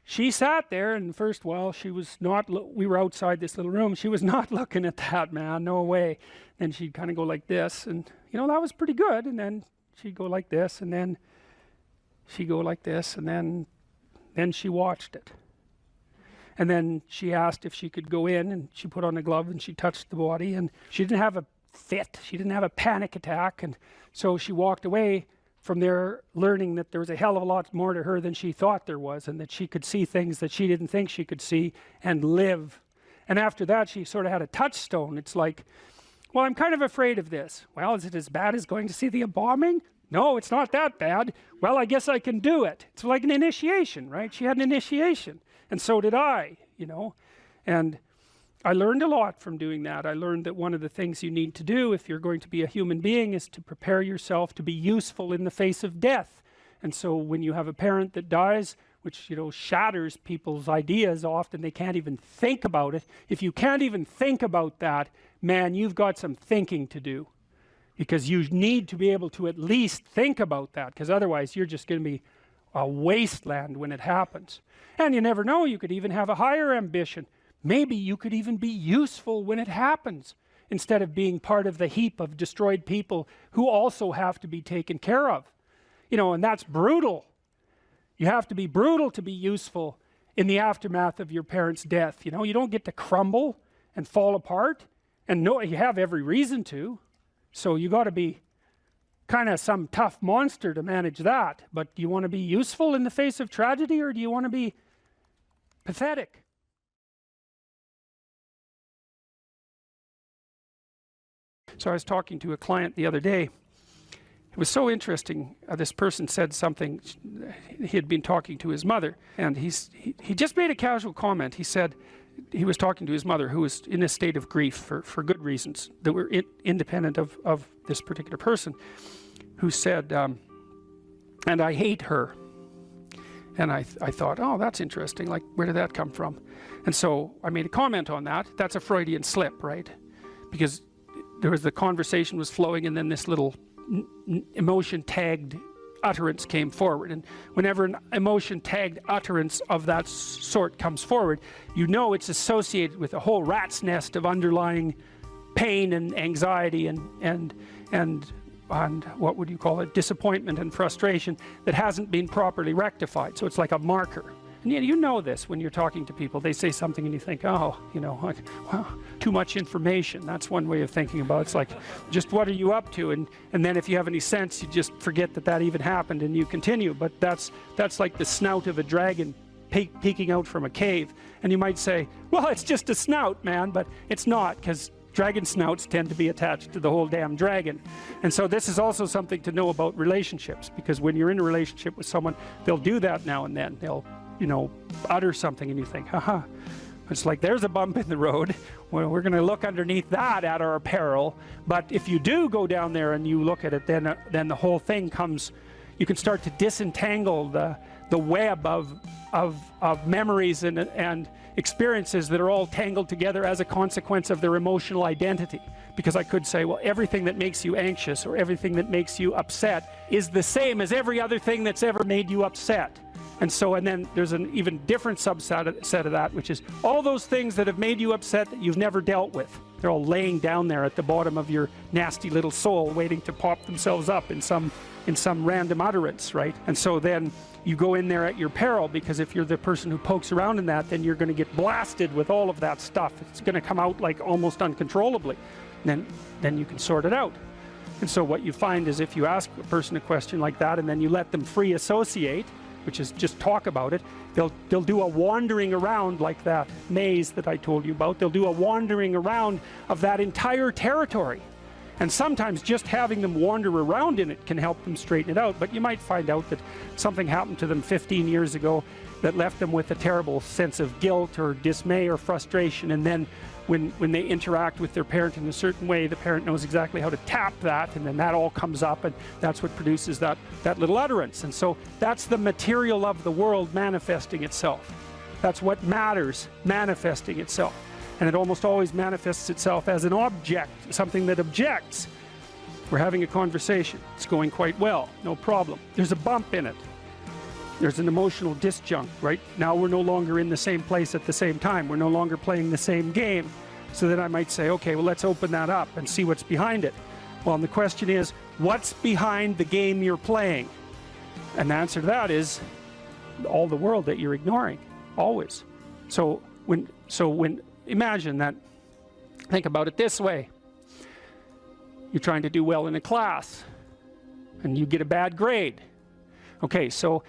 she sat there, and first while she was not, we were outside this little room, she was not looking at that, man, no way. Then she'd kind of go like this, and you know, that was pretty good. And then she'd go like this, and then she'd go like this, and then she watched it. And then she asked if she could go in, and she put on a glove and she touched the body, and she didn't have a fit, she didn't have a panic attack. And so she walked away from there learning that there was a hell of a lot more to her than she thought there was, and that she could see things that she didn't think she could see and live. And after that, she sort of had a touchstone. It's like, well, I'm kind of afraid of this. Well, is it as bad as going to see the embalming? No, it's not that bad. Well, I guess I can do it. It's like an initiation, right? She had an initiation. And so did I, you know. And I learned a lot from doing that. I learned that one of the things you need to do if you're going to be a human being is to prepare yourself to be useful in the face of death. And so when you have a parent that dies, which, you know, shatters people's ideas often, they can't even think about it. If you can't even think about that, man, you've got some thinking to do. Because you need to be able to at least think about that, because otherwise you're just going to be a wasteland when it happens. And you never know, you could even have a higher ambition. Maybe you could even be useful when it happens, instead of being part of the heap of destroyed people who also have to be taken care of. You know, and that's brutal. You have to be brutal to be useful in the aftermath of your parents' death. You know, you don't get to crumble and fall apart, and no, you have every reason to. So you got to be kind of some tough monster to manage that. But do you want to be useful in the face of tragedy, or do you want to be Pathetic. So I was talking to a client the other day. It was so interesting. This person said something. He had been talking to his mother, and he just made a casual comment. He said he was talking to his mother, who was in a state of grief for good reasons that were independent of this particular person, who said, and I hate her. And I thought, oh, that's interesting. Like, where did that come from? And so I made a comment on that. That's a Freudian slip, right? Because there was the conversation was flowing, and then this little emotion-tagged utterance came forward. And whenever an emotion-tagged utterance of that sort comes forward, you know it's associated with a whole rat's nest of underlying pain and anxiety and what would you call it, disappointment and frustration that hasn't been properly rectified. So it's like a marker. And you know this when you're talking to people. They say something and you think, oh, you know, like, wow, too much information. That's one way of thinking about it. It's like, just what are you up to? And then if you have any sense, you just forget that even happened and you continue. But that's like the snout of a dragon peeking out from a cave. And you might say, well, it's just a snout, man. But it's not, because dragon snouts tend to be attached to the whole damn dragon. And so this is also something to know about relationships, because when you're in a relationship with someone, they'll do that now and then. They'll, you know, utter something and you think, haha, it's like there's a bump in the road. Well, we're going to look underneath that at our peril. But if you do go down there and you look at it, then the whole thing comes, you can start to disentangle the web of memories and experiences that are all tangled together as a consequence of their emotional identity. Because I could say, well, everything that makes you anxious or everything that makes you upset is the same as every other thing that's ever made you upset. And then there's an even different subset of that, which is all those things that have made you upset that you've never dealt with. They're all laying down there at the bottom of your nasty little soul, waiting to pop themselves up in some random utterance, right? And so then you go in there at your peril, because if you're the person who pokes around in that, then you're going to get blasted with all of that stuff. It's going to come out like almost uncontrollably. Then you can sort it out. And so what you find is if you ask a person a question like that and then you let them free associate, which is just talk about it, they'll do a wandering around like that maze that I told you about. They'll do a wandering around of that entire territory. And sometimes just having them wander around in it can help them straighten it out. But you might find out that something happened to them 15 years ago that left them with a terrible sense of guilt or dismay or frustration. And then when they interact with their parent in a certain way, the parent knows exactly how to tap that, and then that all comes up, and that's what produces that little utterance. And so that's the material of the world manifesting itself. That's what matters manifesting itself. And it almost always manifests itself as an object, something that objects. We're having a conversation. It's going quite well, no problem. There's a bump in it. There's an emotional disjunct, right? Now we're no longer in the same place at the same time. We're no longer playing the same game. So then I might say, okay, well, let's open that up and see what's behind it. Well, and the question is, what's behind the game you're playing? And the answer to that is all the world that you're ignoring, always. So when imagine that, think about it this way. You're trying to do well in a class and you get a bad grade. Okay, so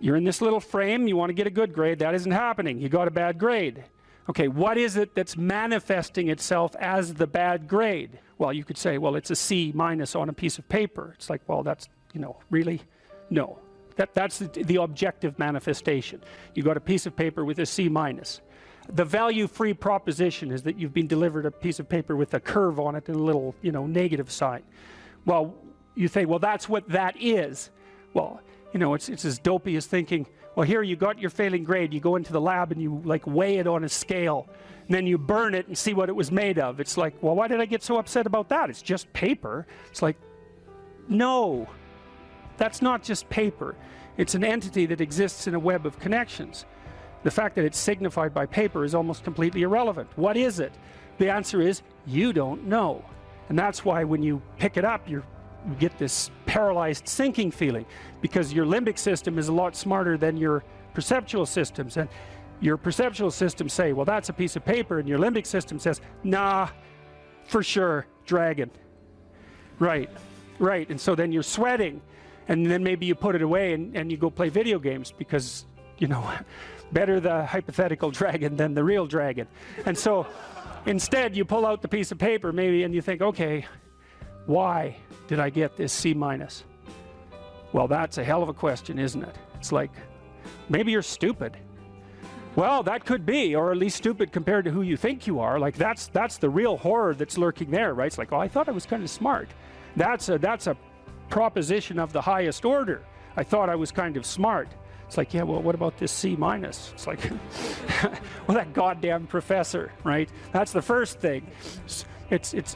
you're in this little frame, you want to get a good grade, that isn't happening, you got a bad grade. Okay, what is it that's manifesting itself as the bad grade? Well, you could say, well, it's a C- on a piece of paper. It's like, well, that's, really? No. That's the objective manifestation. You got a piece of paper with a C-. The value-free proposition is that you've been delivered a piece of paper with a curve on it and a little, negative sign. Well, you think, well, that's what that is. Well, it's as dopey as thinking, well, here you got your failing grade, you go into the lab and you weigh it on a scale, and then you burn it and see what it was made of. It's like, well, why did I get so upset about that? It's just paper. It's like, no, that's not just paper. It's an entity that exists in a web of connections. The fact that it's signified by paper is almost completely irrelevant. What is it? The answer is, you don't know. And that's why when you pick it up, you get this paralyzed sinking feeling, because your limbic system is a lot smarter than your perceptual systems. And your perceptual systems say, well, that's a piece of paper, and your limbic system says, nah, for sure, dragon. Right. And so then you're sweating, and then maybe you put it away and you go play video games because you know, better the hypothetical dragon than the real dragon. And so instead you pull out the piece of paper maybe and you think, okay, why did I get this C-? Well, that's a hell of a question, isn't it? It's like, maybe you're stupid. Well, that could be, or at least stupid compared to who you think you are. Like that's the real horror that's lurking there, right? It's like, oh, I thought I was kind of smart. That's a proposition of the highest order. I thought I was kind of smart. It's like, yeah, well, what about this C-? It's like, well, that goddamn professor, right? That's the first thing.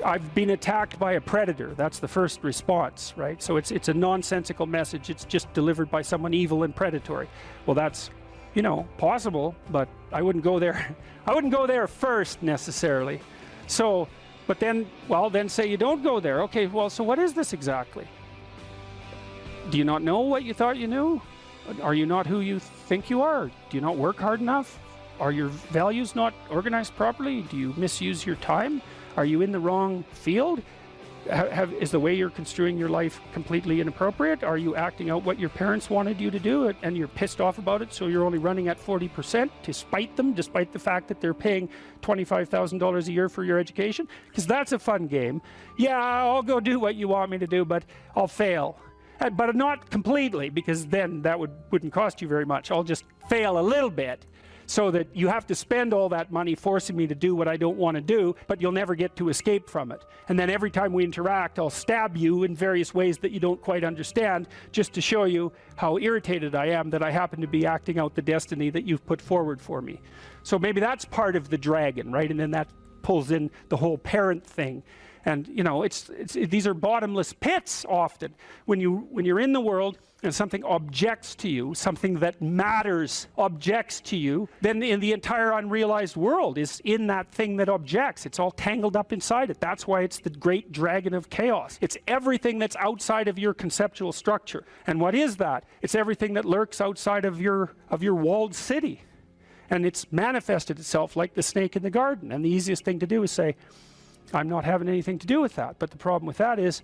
I've been attacked by a predator. That's the first response, right? So it's a nonsensical message. It's just delivered by someone evil and predatory. Well, that's, you know, possible, but I wouldn't go there. I wouldn't go there first necessarily. So, but then, well, then say you don't go there. Okay, well, so what is this exactly? Do you not know what you thought you knew? Are you not who you think you are? Do you not work hard enough? Are your values not organized properly? Do you misuse your time? Are you in the wrong field? Is the way you're construing your life completely inappropriate? Are you acting out what your parents wanted you to do and you're pissed off about it, so you're only running at 40% to spite them, despite the fact that they're paying $25,000 a year for your education? Because that's a fun game. Yeah, I'll go do what you want me to do, but I'll fail. But not completely, because then that wouldn't cost you very much. I'll just fail a little bit, so that you have to spend all that money forcing me to do what I don't want to do, but you'll never get to escape from it. And then every time we interact, I'll stab you in various ways that you don't quite understand, just to show you how irritated I am that I happen to be acting out the destiny that you've put forward for me. So maybe that's part of the dragon, right? And then that pulls in the whole parent thing. And you know, these are bottomless pits often. When you're in the world and something objects to you, something that matters objects to you, then in the entire unrealized world is in that thing that objects. It's all tangled up inside it. That's why it's the great dragon of chaos. It's everything that's outside of your conceptual structure. And what is that? It's everything that lurks outside of your walled city. And it's manifested itself like the snake in the garden. And the easiest thing to do is say, I'm not having anything to do with that. But the problem with that is,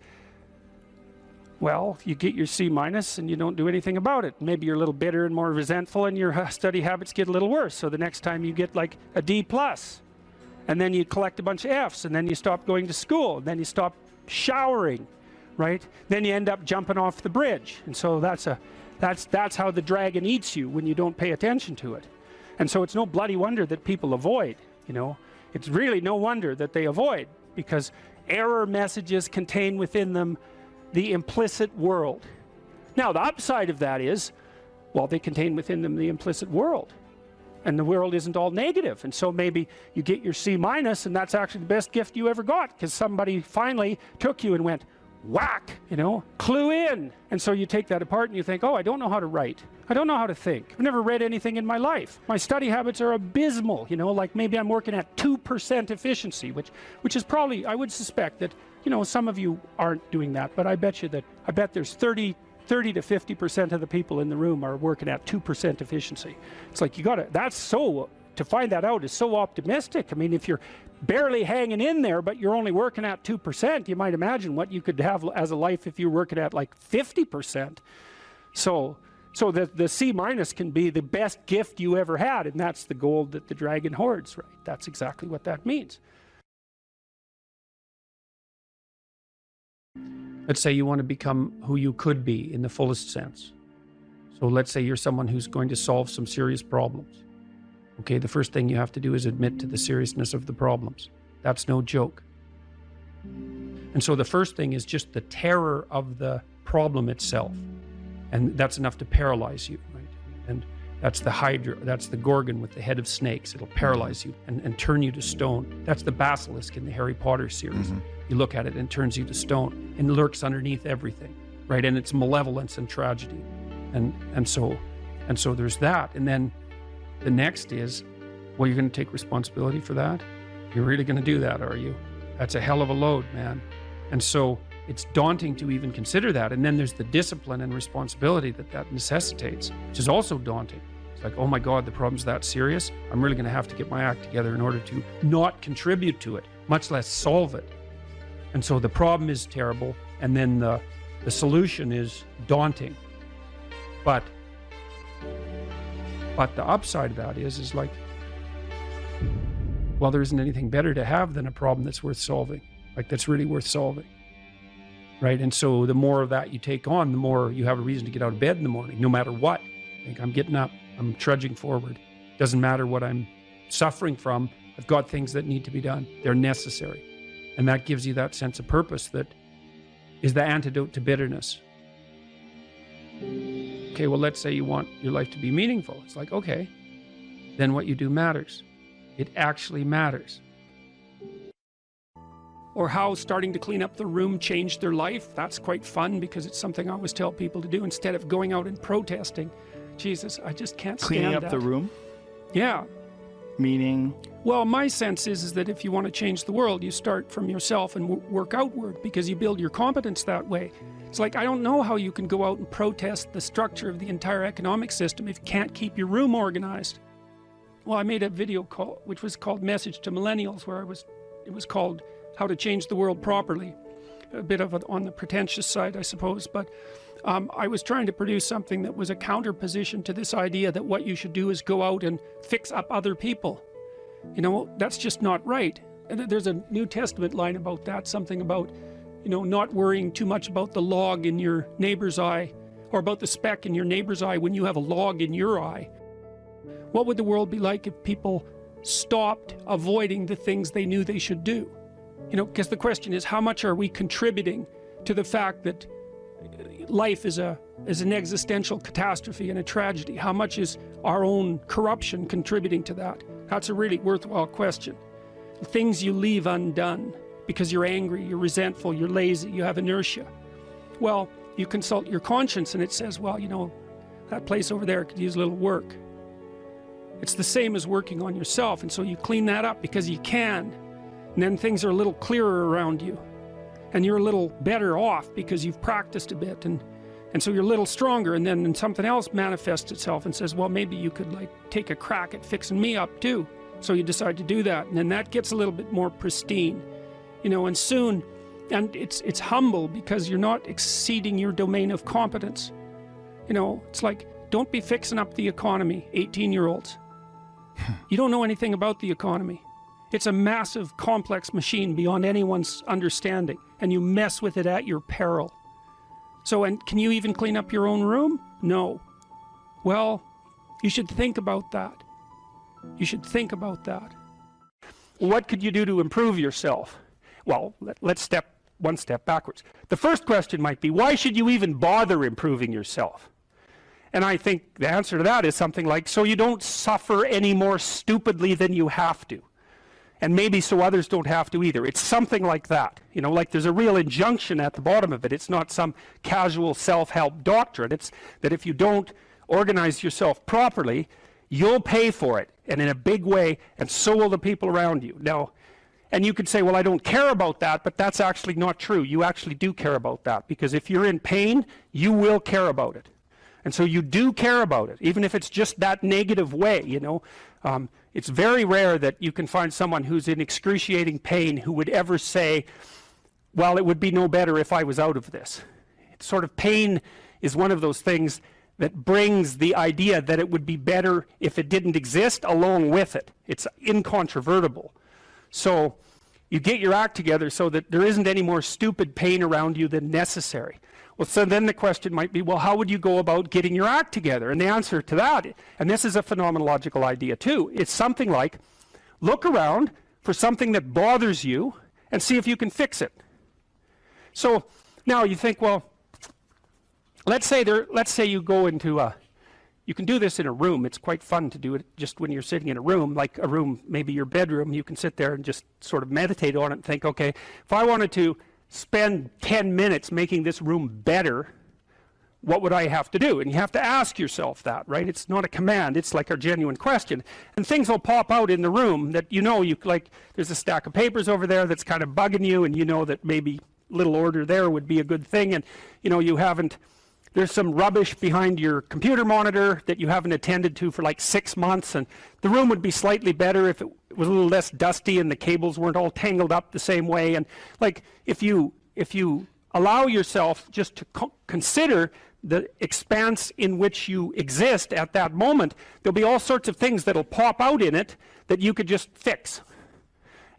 well, you get your C- and you don't do anything about it. Maybe you're a little bitter and more resentful, and your study habits get a little worse. So the next time you get like a D+, and then you collect a bunch of Fs, and then you stop going to school, and then you stop showering, right? Then you end up jumping off the bridge. And so that's how the dragon eats you when you don't pay attention to it. And so it's no bloody wonder that people avoid, you know. It's really no wonder that they avoid, because error messages contain within them the implicit world. Now, the upside of that is, well, they contain within them the implicit world. And the world isn't all negative. And so maybe you get your C-, and that's actually the best gift you ever got, because somebody finally took you and went, whack, you know, clue in. And so you take that apart and you think, oh, I don't know how to write. I don't know how to think. I've never read anything in my life. My study habits are abysmal, you know, like maybe I'm working at 2% efficiency, which is probably, I would suspect that, you know, some of you aren't doing that, but I bet there's 30 to 50% of the people in the room are working at 2% efficiency. It's like, to find that out is so optimistic. I mean, if you're barely hanging in there, but you're only working at 2%, you might imagine what you could have as a life if you're working at like 50%. So the C- can be the best gift you ever had, and that's the gold that the dragon hoards, right? That's exactly what that means. Let's say you want to become who you could be in the fullest sense. So let's say you're someone who's going to solve some serious problems. Okay, the first thing you have to do is admit to the seriousness of the problems. That's no joke. And so the first thing is just the terror of the problem itself. And that's enough to paralyze you, right? And that's the Hydra, that's the Gorgon with the head of snakes. It'll paralyze you and turn you to stone. That's the basilisk in the Harry Potter series. Mm-hmm. You look at it and it turns you to stone and lurks underneath everything, right? And it's malevolence and tragedy. And so there's that. And then the next is, well, you're going to take responsibility for that? You're really going to do that, are you? That's a hell of a load, man. And so it's daunting to even consider that. And then there's the discipline and responsibility that necessitates, which is also daunting. It's like, oh my God, the problem's that serious? I'm really going to have to get my act together in order to not contribute to it, much less solve it. And so the problem is terrible, and then the But the upside of that is like, well, there isn't anything better to have than a problem that's worth solving, like that's really worth solving, right? And so the more of that you take on, the more you have a reason to get out of bed in the morning, no matter what. Like, I'm getting up, I'm trudging forward. Doesn't matter what I'm suffering from, I've got things that need to be done. They're necessary. And that gives you that sense of purpose that is the antidote to bitterness. Okay, well, let's say you want your life to be meaningful. It's like, okay, then what you do matters. It actually matters. Or how starting to clean up the room changed their life. That's quite fun because it's something I always tell people to do instead of going out and protesting. Jesus, I just can't stand that. Cleaning up the room? Yeah. Meaning? Well, my sense is that if you want to change the world, you start from yourself and work outward because you build your competence that way. It's like, I don't know how you can go out and protest the structure of the entire economic system if you can't keep your room organized. Well, I made a video call, which was called Message to Millennials, where it was called How to Change the World Properly. A bit of on the pretentious side, I suppose, but I was trying to produce something that was a counterposition to this idea that what you should do is go out and fix up other people. You know, that's just not right. And there's a New Testament line about that, something about, you know, not worrying too much about the log in your neighbor's eye, or about the speck in your neighbor's eye when you have a log in your eye. What would the world be like if people stopped avoiding the things they knew they should do? You know, because the question is, how much are we contributing to the fact that life is an existential catastrophe and a tragedy? How much is our own corruption contributing to that? That's a really worthwhile question. The things you leave undone because you're angry, you're resentful, you're lazy, you have inertia. Well, you consult your conscience and it says, well, you know, that place over there could use a little work. It's the same as working on yourself, and so you clean that up because you can, and then things are a little clearer around you, and you're a little better off because you've practiced a bit, and so you're a little stronger, and then something else manifests itself and says, well, maybe you could like take a crack at fixing me up too. So you decide to do that, and then that gets a little bit more pristine, you know, and soon, and it's humble because you're not exceeding your domain of competence. You know, it's like, don't be fixing up the economy, 18-year-olds. You don't know anything about the economy. It's a massive, complex machine beyond anyone's understanding, and you mess with it at your peril. So, and can you even clean up your own room? No. Well, you should think about that. You should think about that. What could you do to improve yourself? Well, let's step one step backwards. The first question might be, why should you even bother improving yourself? And I think the answer to that is something like, so you don't suffer any more stupidly than you have to. And maybe so others don't have to either. It's something like that. You know, like there's a real injunction at the bottom of it. It's not some casual self-help doctrine. It's that if you don't organize yourself properly, you'll pay for it, and in a big way, and so will the people around you. Now, and you could say, well, I don't care about that, but that's actually not true. You actually do care about that, because if you're in pain, you will care about it. And so you do care about it, even if it's just that negative way, you know. It's very rare that you can find someone who's in excruciating pain who would ever say, well, it would be no better if I was out of this. It's sort of, pain is one of those things that brings the idea that it would be better if it didn't exist along with it. It's incontrovertible. So you get your act together so that there isn't any more stupid pain around you than necessary. Well, so then the question might be, well, how would you go about getting your act together? And the answer to that, and this is a phenomenological idea too, it's something like, look around for something that bothers you and see if you can fix it. So now you think, well, let's say you go into you can do this in a room. It's quite fun to do it just when you're sitting in a room, like a room, maybe your bedroom. You can sit there and just sort of meditate on it and think, okay, if I wanted to spend 10 minutes making this room better, what would I have to do? And you have to ask yourself that, right? It's not a command, it's like a genuine question. And things will pop out in the room that you know, like there's a stack of papers over there that's kind of bugging you, and you know that maybe little order there would be a good thing, and you know, there's some rubbish behind your computer monitor that you haven't attended to for like 6 months, and the room would be slightly better if it was a little less dusty and the cables weren't all tangled up the same way. And like if you allow yourself just to consider the expanse in which you exist at that moment, there'll be all sorts of things that'll pop out in it that you could just fix.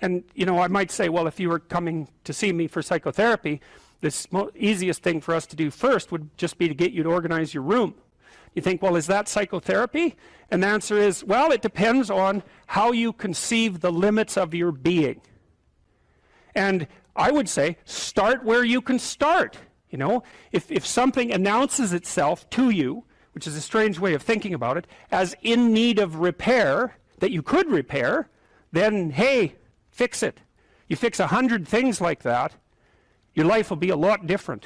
And you know, I might say, well, if you were coming to see me for psychotherapy, the easiest thing for us to do first would just be to get you to organize your room. You think, well, is that psychotherapy? And the answer is, well, it depends on how you conceive the limits of your being. And I would say, start where you can start. You know, if something announces itself to you, which is a strange way of thinking about it, as in need of repair, that you could repair, then, hey, fix it. You fix 100 things like that, your life will be a lot different.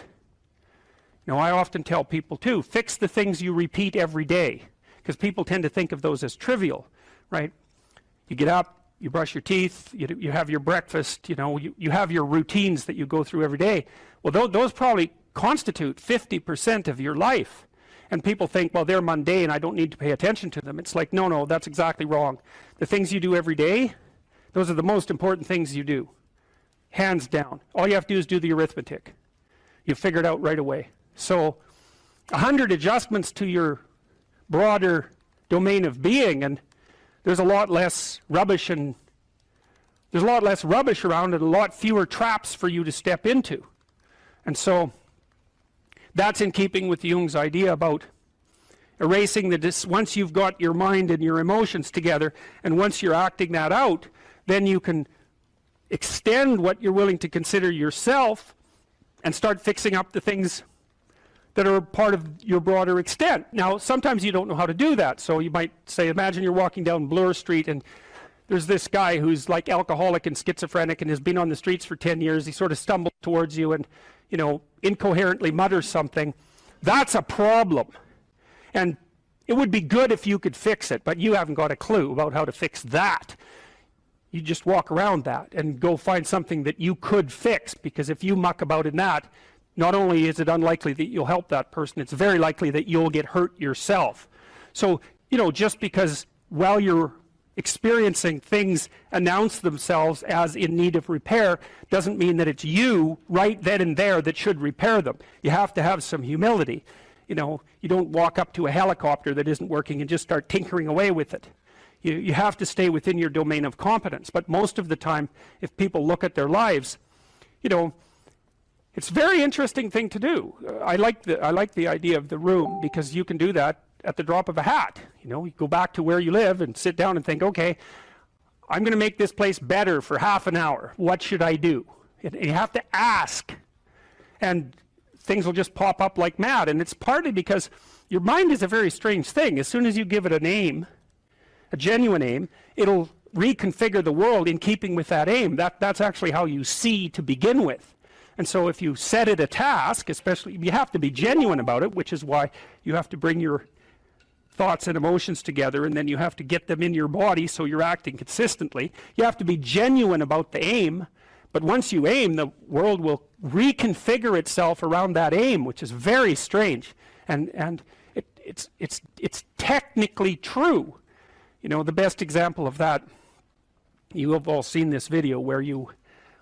You know, I often tell people too, fix the things you repeat every day, because people tend to think of those as trivial, right? You get up, you brush your teeth, you have your breakfast, you know, you have your routines that you go through every day. Well, those probably constitute 50% of your life. And people think, well, they're mundane, I don't need to pay attention to them. It's like, no, that's exactly wrong. The things you do every day, those are the most important things you do. Hands down. All you have to do is do the arithmetic. You figure it out right away. So 100 adjustments to your broader domain of being, and there's a lot less rubbish around and a lot fewer traps for you to step into. And so that's in keeping with Jung's idea about erasing once you've got your mind and your emotions together, and once you're acting that out, then you can extend what you're willing to consider yourself and start fixing up the things that are part of your broader extent. Now, sometimes you don't know how to do that. So you might say, imagine you're walking down Bloor Street and there's this guy who's like alcoholic and schizophrenic and has been on the streets for 10 years. He sort of stumbles towards you and, you know, incoherently mutters something. That's a problem. And it would be good if you could fix it, but you haven't got a clue about how to fix that. You just walk around that and go find something that you could fix, because if you muck about in that, not only is it unlikely that you'll help that person, it's very likely that you'll get hurt yourself. So, you know, just because while you're experiencing things announce themselves as in need of repair doesn't mean that it's you right then and there that should repair them. You have to have some humility. You know, you don't walk up to a helicopter that isn't working and just start tinkering away with it. You have to stay within your domain of competence. But most of the time, if people look at their lives, you know, it's a very interesting thing to do. I like the idea of the room, because you can do that at the drop of a hat. You know, you go back to where you live and sit down and think, okay, I'm going to make this place better for half an hour. What should I do? And you have to ask, and things will just pop up like mad. And it's partly because your mind is a very strange thing. As soon as you give it a name, a genuine aim, it'll reconfigure the world in keeping with that aim. That's actually how you see to begin with. And so if you set it a task, especially, you have to be genuine about it, which is why you have to bring your thoughts and emotions together, and then you have to get them in your body so you're acting consistently. You have to be genuine about the aim, but once you aim, the world will reconfigure itself around that aim, which is very strange. And it's technically true. You know, the best example of that, you have all seen this video where you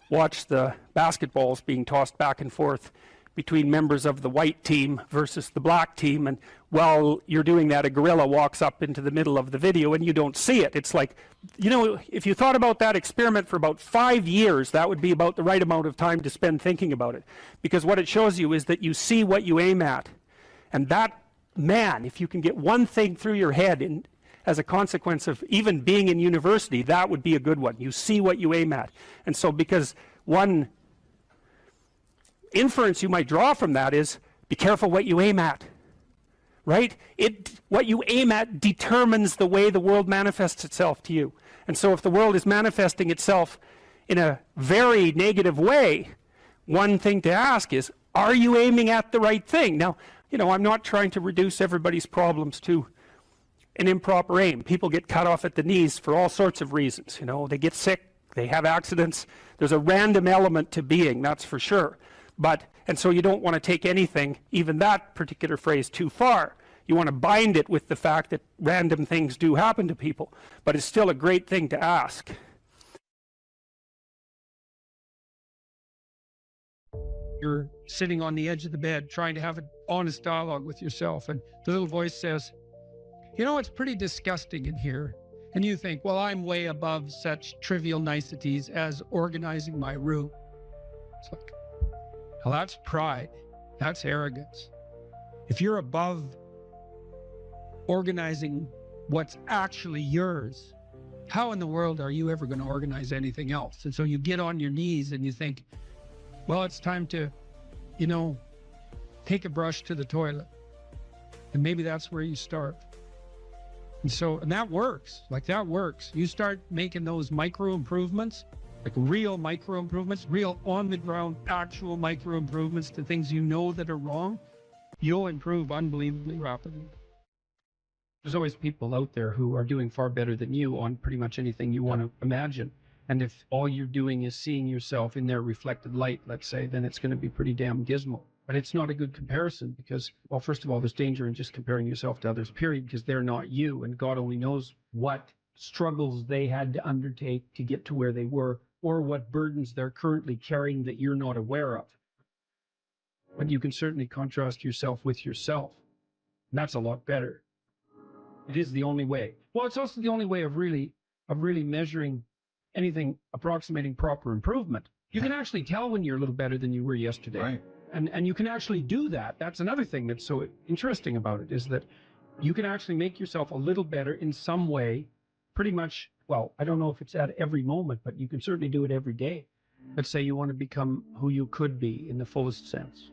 watch the basketballs being tossed back and forth between members of the white team versus the black team, and while you're doing that, a gorilla walks up into the middle of the video and you don't see it. It's like, you know, if you thought about that experiment for about 5 years, that would be about the right amount of time to spend thinking about it, because what it shows you is that you see what you aim at. And that, man, if you can get one thing through your head as a consequence of even being in university, that would be a good one. You see what you aim at. And so, because one inference you might draw from that is, be careful what you aim at, right? What you aim at determines the way the world manifests itself to you. And so if the world is manifesting itself in a very negative way, one thing to ask is, are you aiming at the right thing? Now, you know, I'm not trying to reduce everybody's problems to an improper aim. People get cut off at the knees for all sorts of reasons. You know, they get sick, they have accidents. There's a random element to being, that's for sure. And so you don't want to take anything, even that particular phrase, too far. You want to bind it with the fact that random things do happen to people. But it's still a great thing to ask. You're sitting on the edge of the bed trying to have a honest dialogue with yourself, and the little voice says, you know, it's pretty disgusting in here. And you think, well, I'm way above such trivial niceties as organizing my room. It's like, well, that's pride. That's arrogance. If you're above organizing what's actually yours, how in the world are you ever going to organize anything else? And so you get on your knees and you think, well, it's time to, you know, take a brush to the toilet. And maybe that's where you start. And that works. Like, that works. You start making those micro improvements, like real micro improvements, real on the ground, actual micro improvements to things you know that are wrong, you'll improve unbelievably rapidly. There's always people out there who are doing far better than you on pretty much anything you want to imagine. And if all you're doing is seeing yourself in their reflected light, let's say, then it's going to be pretty damn dismal. But it's not a good comparison because, well, first of all, there's danger in just comparing yourself to others, period, because they're not you. And God only knows what struggles they had to undertake to get to where they were, or what burdens they're currently carrying that you're not aware of. But you can certainly contrast yourself with yourself. And that's a lot better. It is the only way. Well, it's also the only way of really measuring anything approximating proper improvement. You can actually tell when you're a little better than you were yesterday. Right. And you can actually do that. That's another thing that's so interesting about it, is that you can actually make yourself a little better in some way, pretty much. Well, I don't know if it's at every moment, but you can certainly do it every day. Let's say you want to become who you could be in the fullest sense.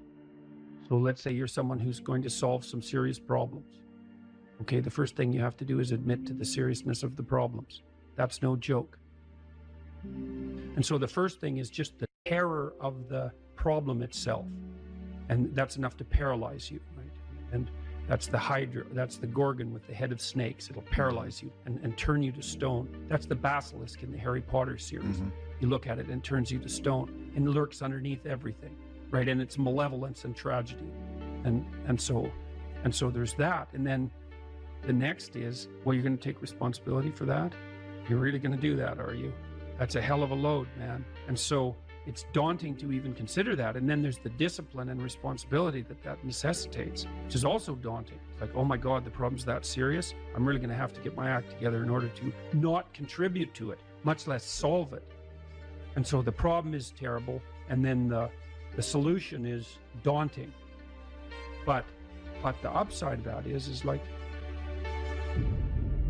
So let's say you're someone who's going to solve some serious problems. Okay, the first thing you have to do is admit to the seriousness of the problems. That's no joke. And so the first thing is just the terror of the problem itself. And that's enough to paralyze you, right? And that's the Hydra, that's the Gorgon with the head of snakes. It'll paralyze you and turn you to stone. That's the basilisk in the Harry Potter series. Mm-hmm. You look at it and it turns you to stone and lurks underneath everything, right? And it's malevolence and tragedy. And so there's that. And then the next is, well, you're going to take responsibility for that? You're really going to do that, are you? That's a hell of a load, man. And so it's daunting to even consider that. And then there's the discipline and responsibility that necessitates, which is also daunting. It's like, oh my God, the problem's that serious. I'm really going to have to get my act together in order to not contribute to it, much less solve it. And so the problem is terrible. And then the solution is daunting. But the upside of that is like,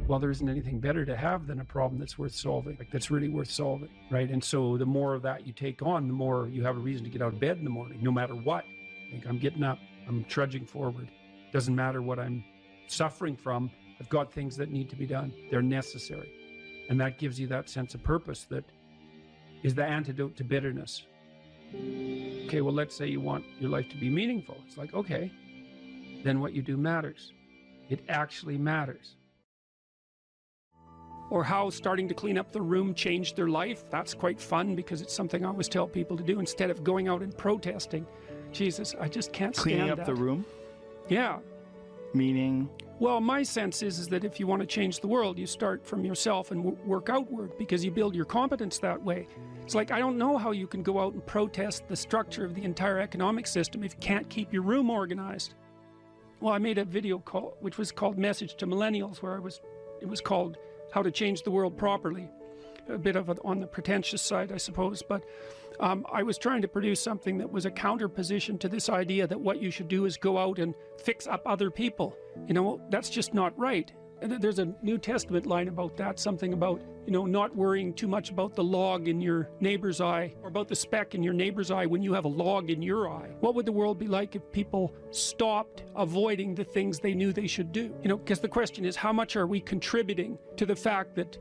well, there isn't anything better to have than a problem that's worth solving, like that's really worth solving, right? And so the more of that you take on, the more you have a reason to get out of bed in the morning, no matter what. Like, I'm getting up, I'm trudging forward. Doesn't matter what I'm suffering from. I've got things that need to be done. They're necessary. And that gives you that sense of purpose that is the antidote to bitterness. Okay, well, let's say you want your life to be meaningful. It's like, okay, then what you do matters. It actually matters. Or how starting to clean up the room changed their life. That's quite fun because it's something I always tell people to do instead of going out and protesting. Jesus, I just can't stand Cleaning up that. the room? Yeah. Meaning? Well, my sense is that if you want to change the world, you start from yourself and work outward because you build your competence that way. It's like, I don't know how you can go out and protest the structure of the entire economic system if you can't keep your room organized. Well, I made a video call, which was called Message to Millennials, where it was called How to Change the World Properly. A bit of on the pretentious side, I suppose, but I was trying to produce something that was a counterposition to this idea that what you should do is go out and fix up other people. You know, that's just not right. And there's a New Testament line about that, something about, you know, not worrying too much about the log in your neighbor's eye or about the speck in your neighbor's eye when you have a log in your eye. What would the world be like if people stopped avoiding the things they knew they should do? You know, because the question is, how much are we contributing to the fact that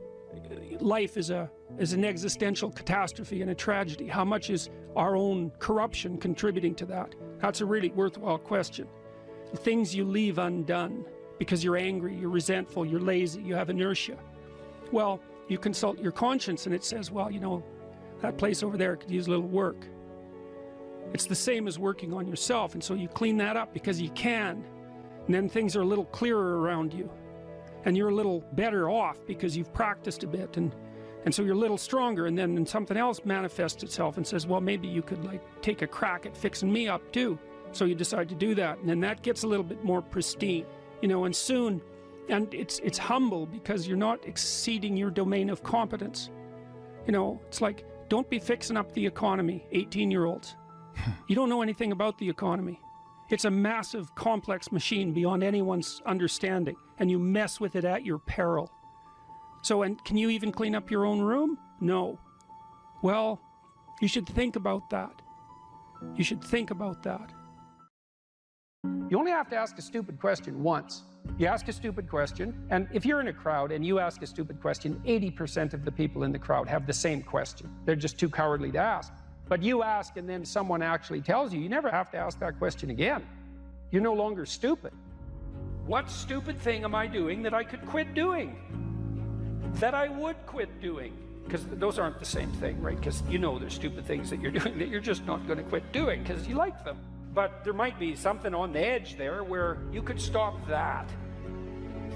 life is an existential catastrophe and a tragedy? How much is our own corruption contributing to that? That's a really worthwhile question. The things you leave undone because you're angry, you're resentful, you're lazy, you have inertia. Well, you consult your conscience and it says, well, you know, that place over there could use a little work. It's the same as working on yourself, and so you clean that up because you can. And then things are a little clearer around you. And you're a little better off because you've practiced a bit, and so you're a little stronger, and then something else manifests itself and says, well, maybe you could like take a crack at fixing me up too. So you decide to do that, and then that gets a little bit more pristine, you know, and soon, and it's humble because you're not exceeding your domain of competence. You know, it's like, don't be fixing up the economy, 18-year-olds. You don't know anything about the economy. It's a massive, complex machine beyond anyone's understanding, and you mess with it at your peril. So, and can you even clean up your own room? No. Well, you should think about that. You should think about that. You only have to ask a stupid question once. You ask a stupid question, and if you're in a crowd and you ask a stupid question, 80% of the people in the crowd have the same question. They're just too cowardly to ask. But you ask and then someone actually tells you, you never have to ask that question again. You're no longer stupid. What stupid thing am I doing that I could quit doing? That I would quit doing? Because those aren't the same thing, right? Because you know there's stupid things that you're doing that you're just not going to quit doing because you like them. But there might be something on the edge there where you could stop that.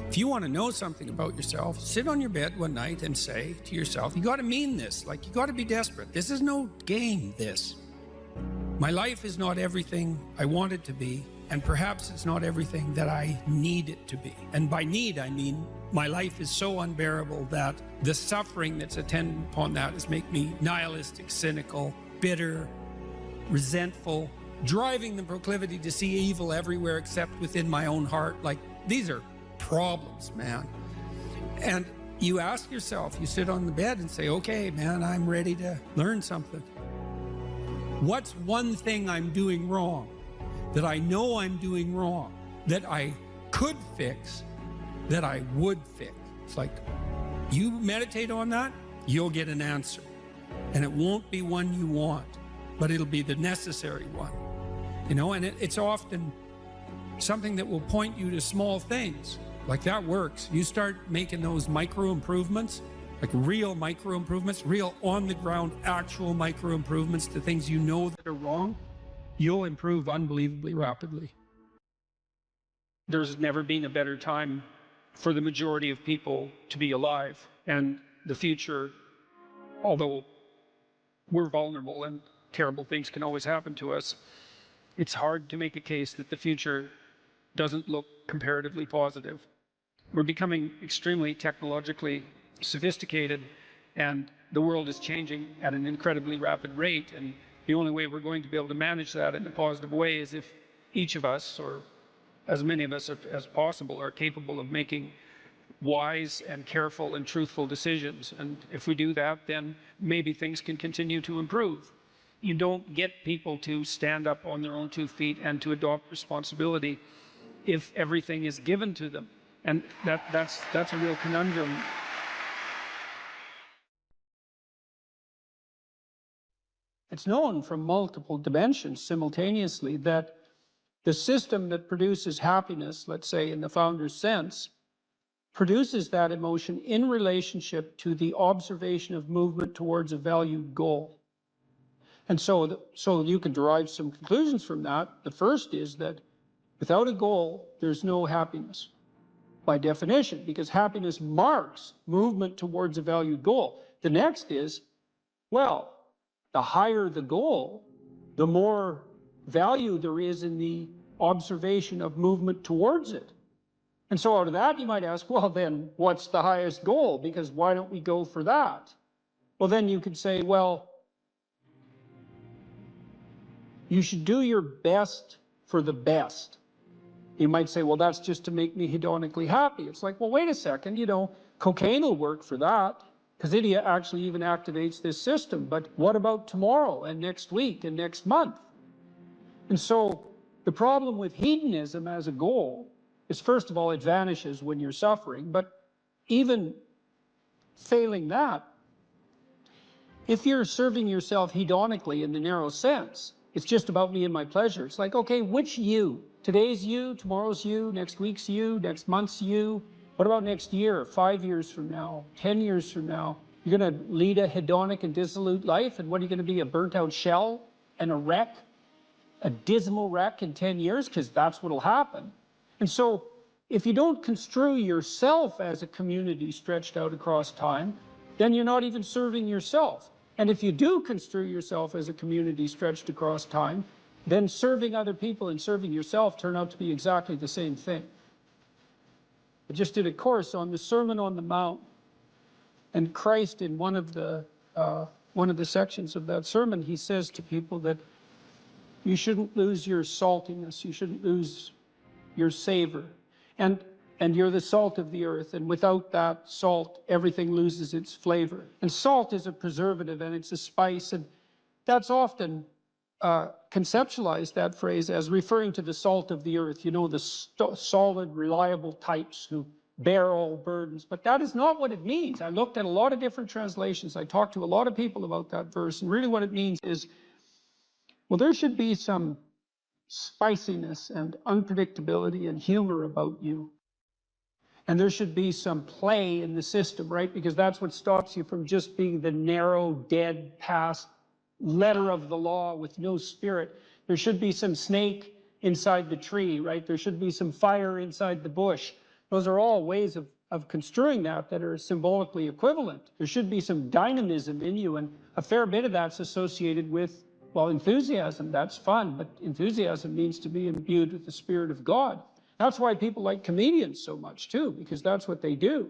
If you want to know something about yourself, sit on your bed one night and say to yourself, you got to mean this, like you got to be desperate. This is no game, this. My life is not everything I want it to be, and perhaps it's not everything that I need it to be. And by need, I mean my life is so unbearable that the suffering that's attendant upon that is make me nihilistic, cynical, bitter, resentful, driving the proclivity to see evil everywhere except within my own heart. Like, these are problems, man. And you ask yourself, you sit on the bed and say, okay, man, I'm ready to learn something. What's one thing I'm doing wrong that I know I'm doing wrong, that I could fix, that I would fix? It's like, you meditate on that, you'll get an answer. And it won't be one you want, but it'll be the necessary one. You know, and it's often something that will point you to small things. Like, that works. You start making those micro improvements, like real micro improvements, real on the ground, actual micro improvements to things you know that are wrong, you'll improve unbelievably rapidly. There's never been a better time for the majority of people to be alive. And the future, although we're vulnerable and terrible things can always happen to us, it's hard to make a case that the future doesn't look comparatively positive. We're becoming extremely technologically sophisticated, and the world is changing at an incredibly rapid rate. And the only way we're going to be able to manage that in a positive way is if each of us, or as many of us as possible, are capable of making wise and careful and truthful decisions. And if we do that, then maybe things can continue to improve. You don't get people to stand up on their own 2 feet and to adopt responsibility if everything is given to them. And that's a real conundrum. It's known from multiple dimensions simultaneously that the system that produces happiness, let's say in the founder's sense, produces that emotion in relationship to the observation of movement towards a valued goal. And so you can derive some conclusions from that. The first is that without a goal, there's no happiness, by definition, because happiness marks movement towards a valued goal. The next is, well, the higher the goal, the more value there is in the observation of movement towards it. And so out of that, you might ask, well, then what's the highest goal? Because why don't we go for that? Well, then you could say, well, you should do your best for the best. You might say, well, that's just to make me hedonically happy. It's like, well, wait a second, you know, cocaine will work for that because it actually even activates this system. But what about tomorrow and next week and next month? And so the problem with hedonism as a goal is, first of all, it vanishes when you're suffering. But even failing that, if you're serving yourself hedonically in the narrow sense, it's just about me and my pleasure. It's like, okay, which you? Today's you, tomorrow's you, next week's you, next month's you. What about next year, 5 years from now, 10 years from now? You're going to lead a hedonic and dissolute life, and what are you going to be, a burnt-out shell and a wreck, a dismal wreck in 10 years? Because that's what'll happen. And so if you don't construe yourself as a community stretched out across time, then you're not even serving yourself. And if you do construe yourself as a community stretched across time, then serving other people and serving yourself turn out to be exactly the same thing. I just did a course on the Sermon on the Mount, and Christ, in one of the sections of that sermon, he says to people that you shouldn't lose your saltiness, you shouldn't lose your savor, and you're the salt of the earth, and without that salt, everything loses its flavor. And salt is a preservative, and it's a spice, and that's often conceptualized, that phrase, as referring to the salt of the earth, you know, the solid, reliable types who bear all burdens. But that is not what it means. I looked at a lot of different translations. I talked to a lot of people about that verse, and really what it means is, well, there should be some spiciness and unpredictability and humor about you. And there should be some play in the system, right? Because that's what stops you from just being the narrow, dead, past letter of the law with no spirit. There should be some snake inside the tree, right? There should be some fire inside the bush. Those are all ways of construing that are symbolically equivalent. There should be some dynamism in you, and a fair bit of that's associated with, well, enthusiasm. That's fun, but enthusiasm means to be imbued with the Spirit of God. That's why people like comedians so much too, because that's what they do.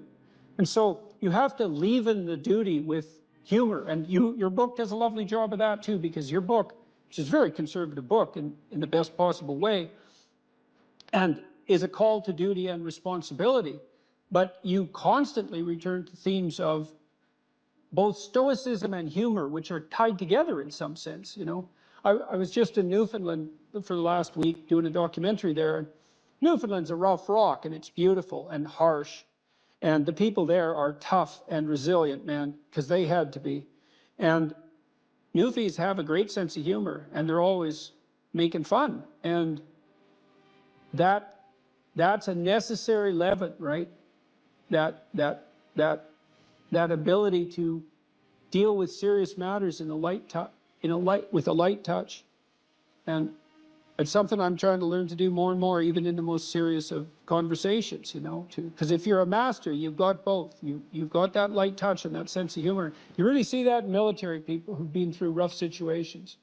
And so you have to leaven the duty with humor, and your book does a lovely job of that too, because your book, which is a very conservative book in the best possible way, and is a call to duty and responsibility, but you constantly return to themes of both stoicism and humor, which are tied together in some sense, you know. I was just in Newfoundland for the last week doing a documentary there. Newfoundland's a rough rock, and it's beautiful and harsh. And the people there are tough and resilient, man, because they had to be. And Newfies have a great sense of humor, and they're always making fun. And that's a necessary leaven, right? That ability to deal with serious matters in a light with a light touch. And it's something I'm trying to learn to do more and more, even in the most serious of conversations, you know, because if you're a master, you've got both. You've got that light touch and that sense of humor. You really see that in military people who've been through rough situations.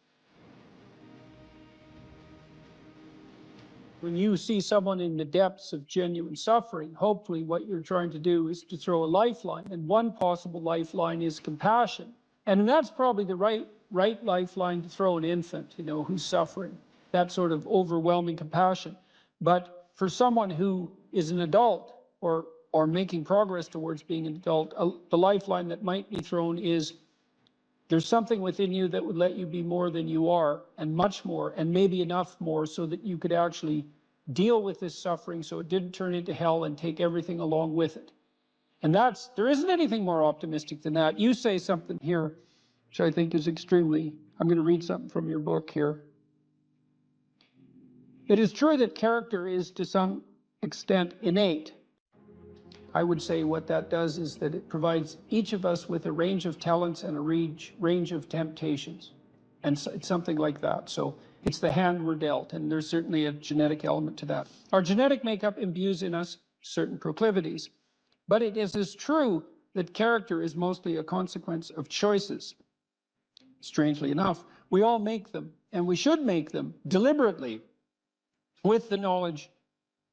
When you see someone in the depths of genuine suffering, hopefully what you're trying to do is to throw a lifeline. And one possible lifeline is compassion. And that's probably the right lifeline to throw an infant, you know, who's suffering. That sort of overwhelming compassion. But for someone who is an adult or making progress towards being an adult, the lifeline that might be thrown is there's something within you that would let you be more than you are, and much more, and maybe enough more so that you could actually deal with this suffering so it didn't turn into hell and take everything along with it. And there isn't anything more optimistic than that. You say something here, which I think is extremely, I'm going to read something from your book here. It is true that character is to some extent innate. I would say what that does is that it provides each of us with a range of talents and a range of temptations. And so it's something like that. So it's the hand we're dealt, and there's certainly a genetic element to that. Our genetic makeup imbues in us certain proclivities. But it is as true that character is mostly a consequence of choices. Strangely enough, we all make them, and we should make them deliberately, with the knowledge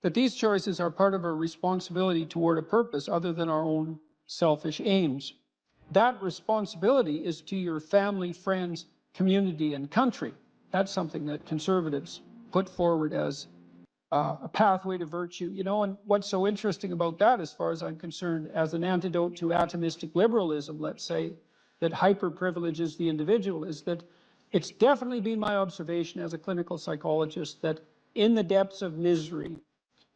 that these choices are part of our responsibility toward a purpose other than our own selfish aims. That responsibility is to your family, friends, community, and country. That's something that conservatives put forward as a pathway to virtue, you know. And what's so interesting about that, as far as I'm concerned, as an antidote to atomistic liberalism, let's say, that hyper-privileges the individual, is that it's definitely been my observation as a clinical psychologist that in the depths of misery,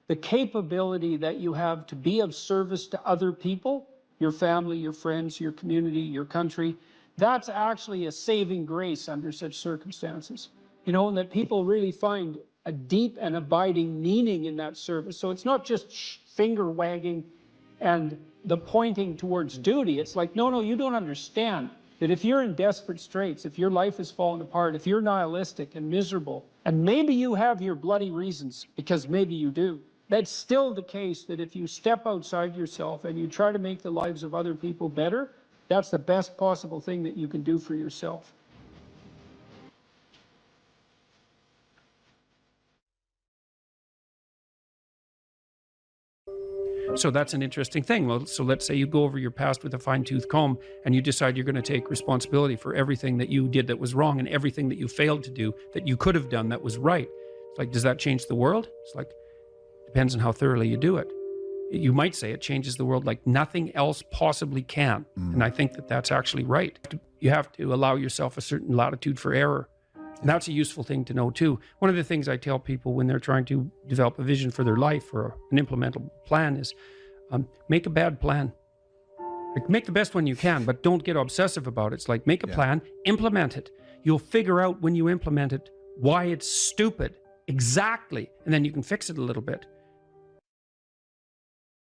the capability that you have to be of service to other people, your family, your friends, your community, your country, that's actually a saving grace under such circumstances. You know, and that people really find a deep and abiding meaning in that service. So it's not just finger wagging and the pointing towards duty. It's like, no, you don't understand that if you're in desperate straits, if your life is falling apart, if you're nihilistic and miserable, and maybe you have your bloody reasons, because maybe you do, that's still the case that if you step outside yourself and you try to make the lives of other people better, that's the best possible thing that you can do for yourself. So that's an interesting thing. Well, so let's say you go over your past with a fine-tooth comb and you decide you're going to take responsibility for everything that you did that was wrong and everything that you failed to do that you could have done that was right. It's like, does that change the world? It's like, depends on how thoroughly you do it. You might say it changes the world like nothing else possibly can. And I think that that's actually right. You have to allow yourself a certain latitude for error. And that's a useful thing to know too. One of the things I tell people when they're trying to develop a vision for their life or an implementable plan is make a bad plan. Like, make the best one you can, but don't get obsessive about it. It's like, make a plan, implement it. You'll figure out when you implement it why it's stupid. Exactly. And then you can fix it a little bit.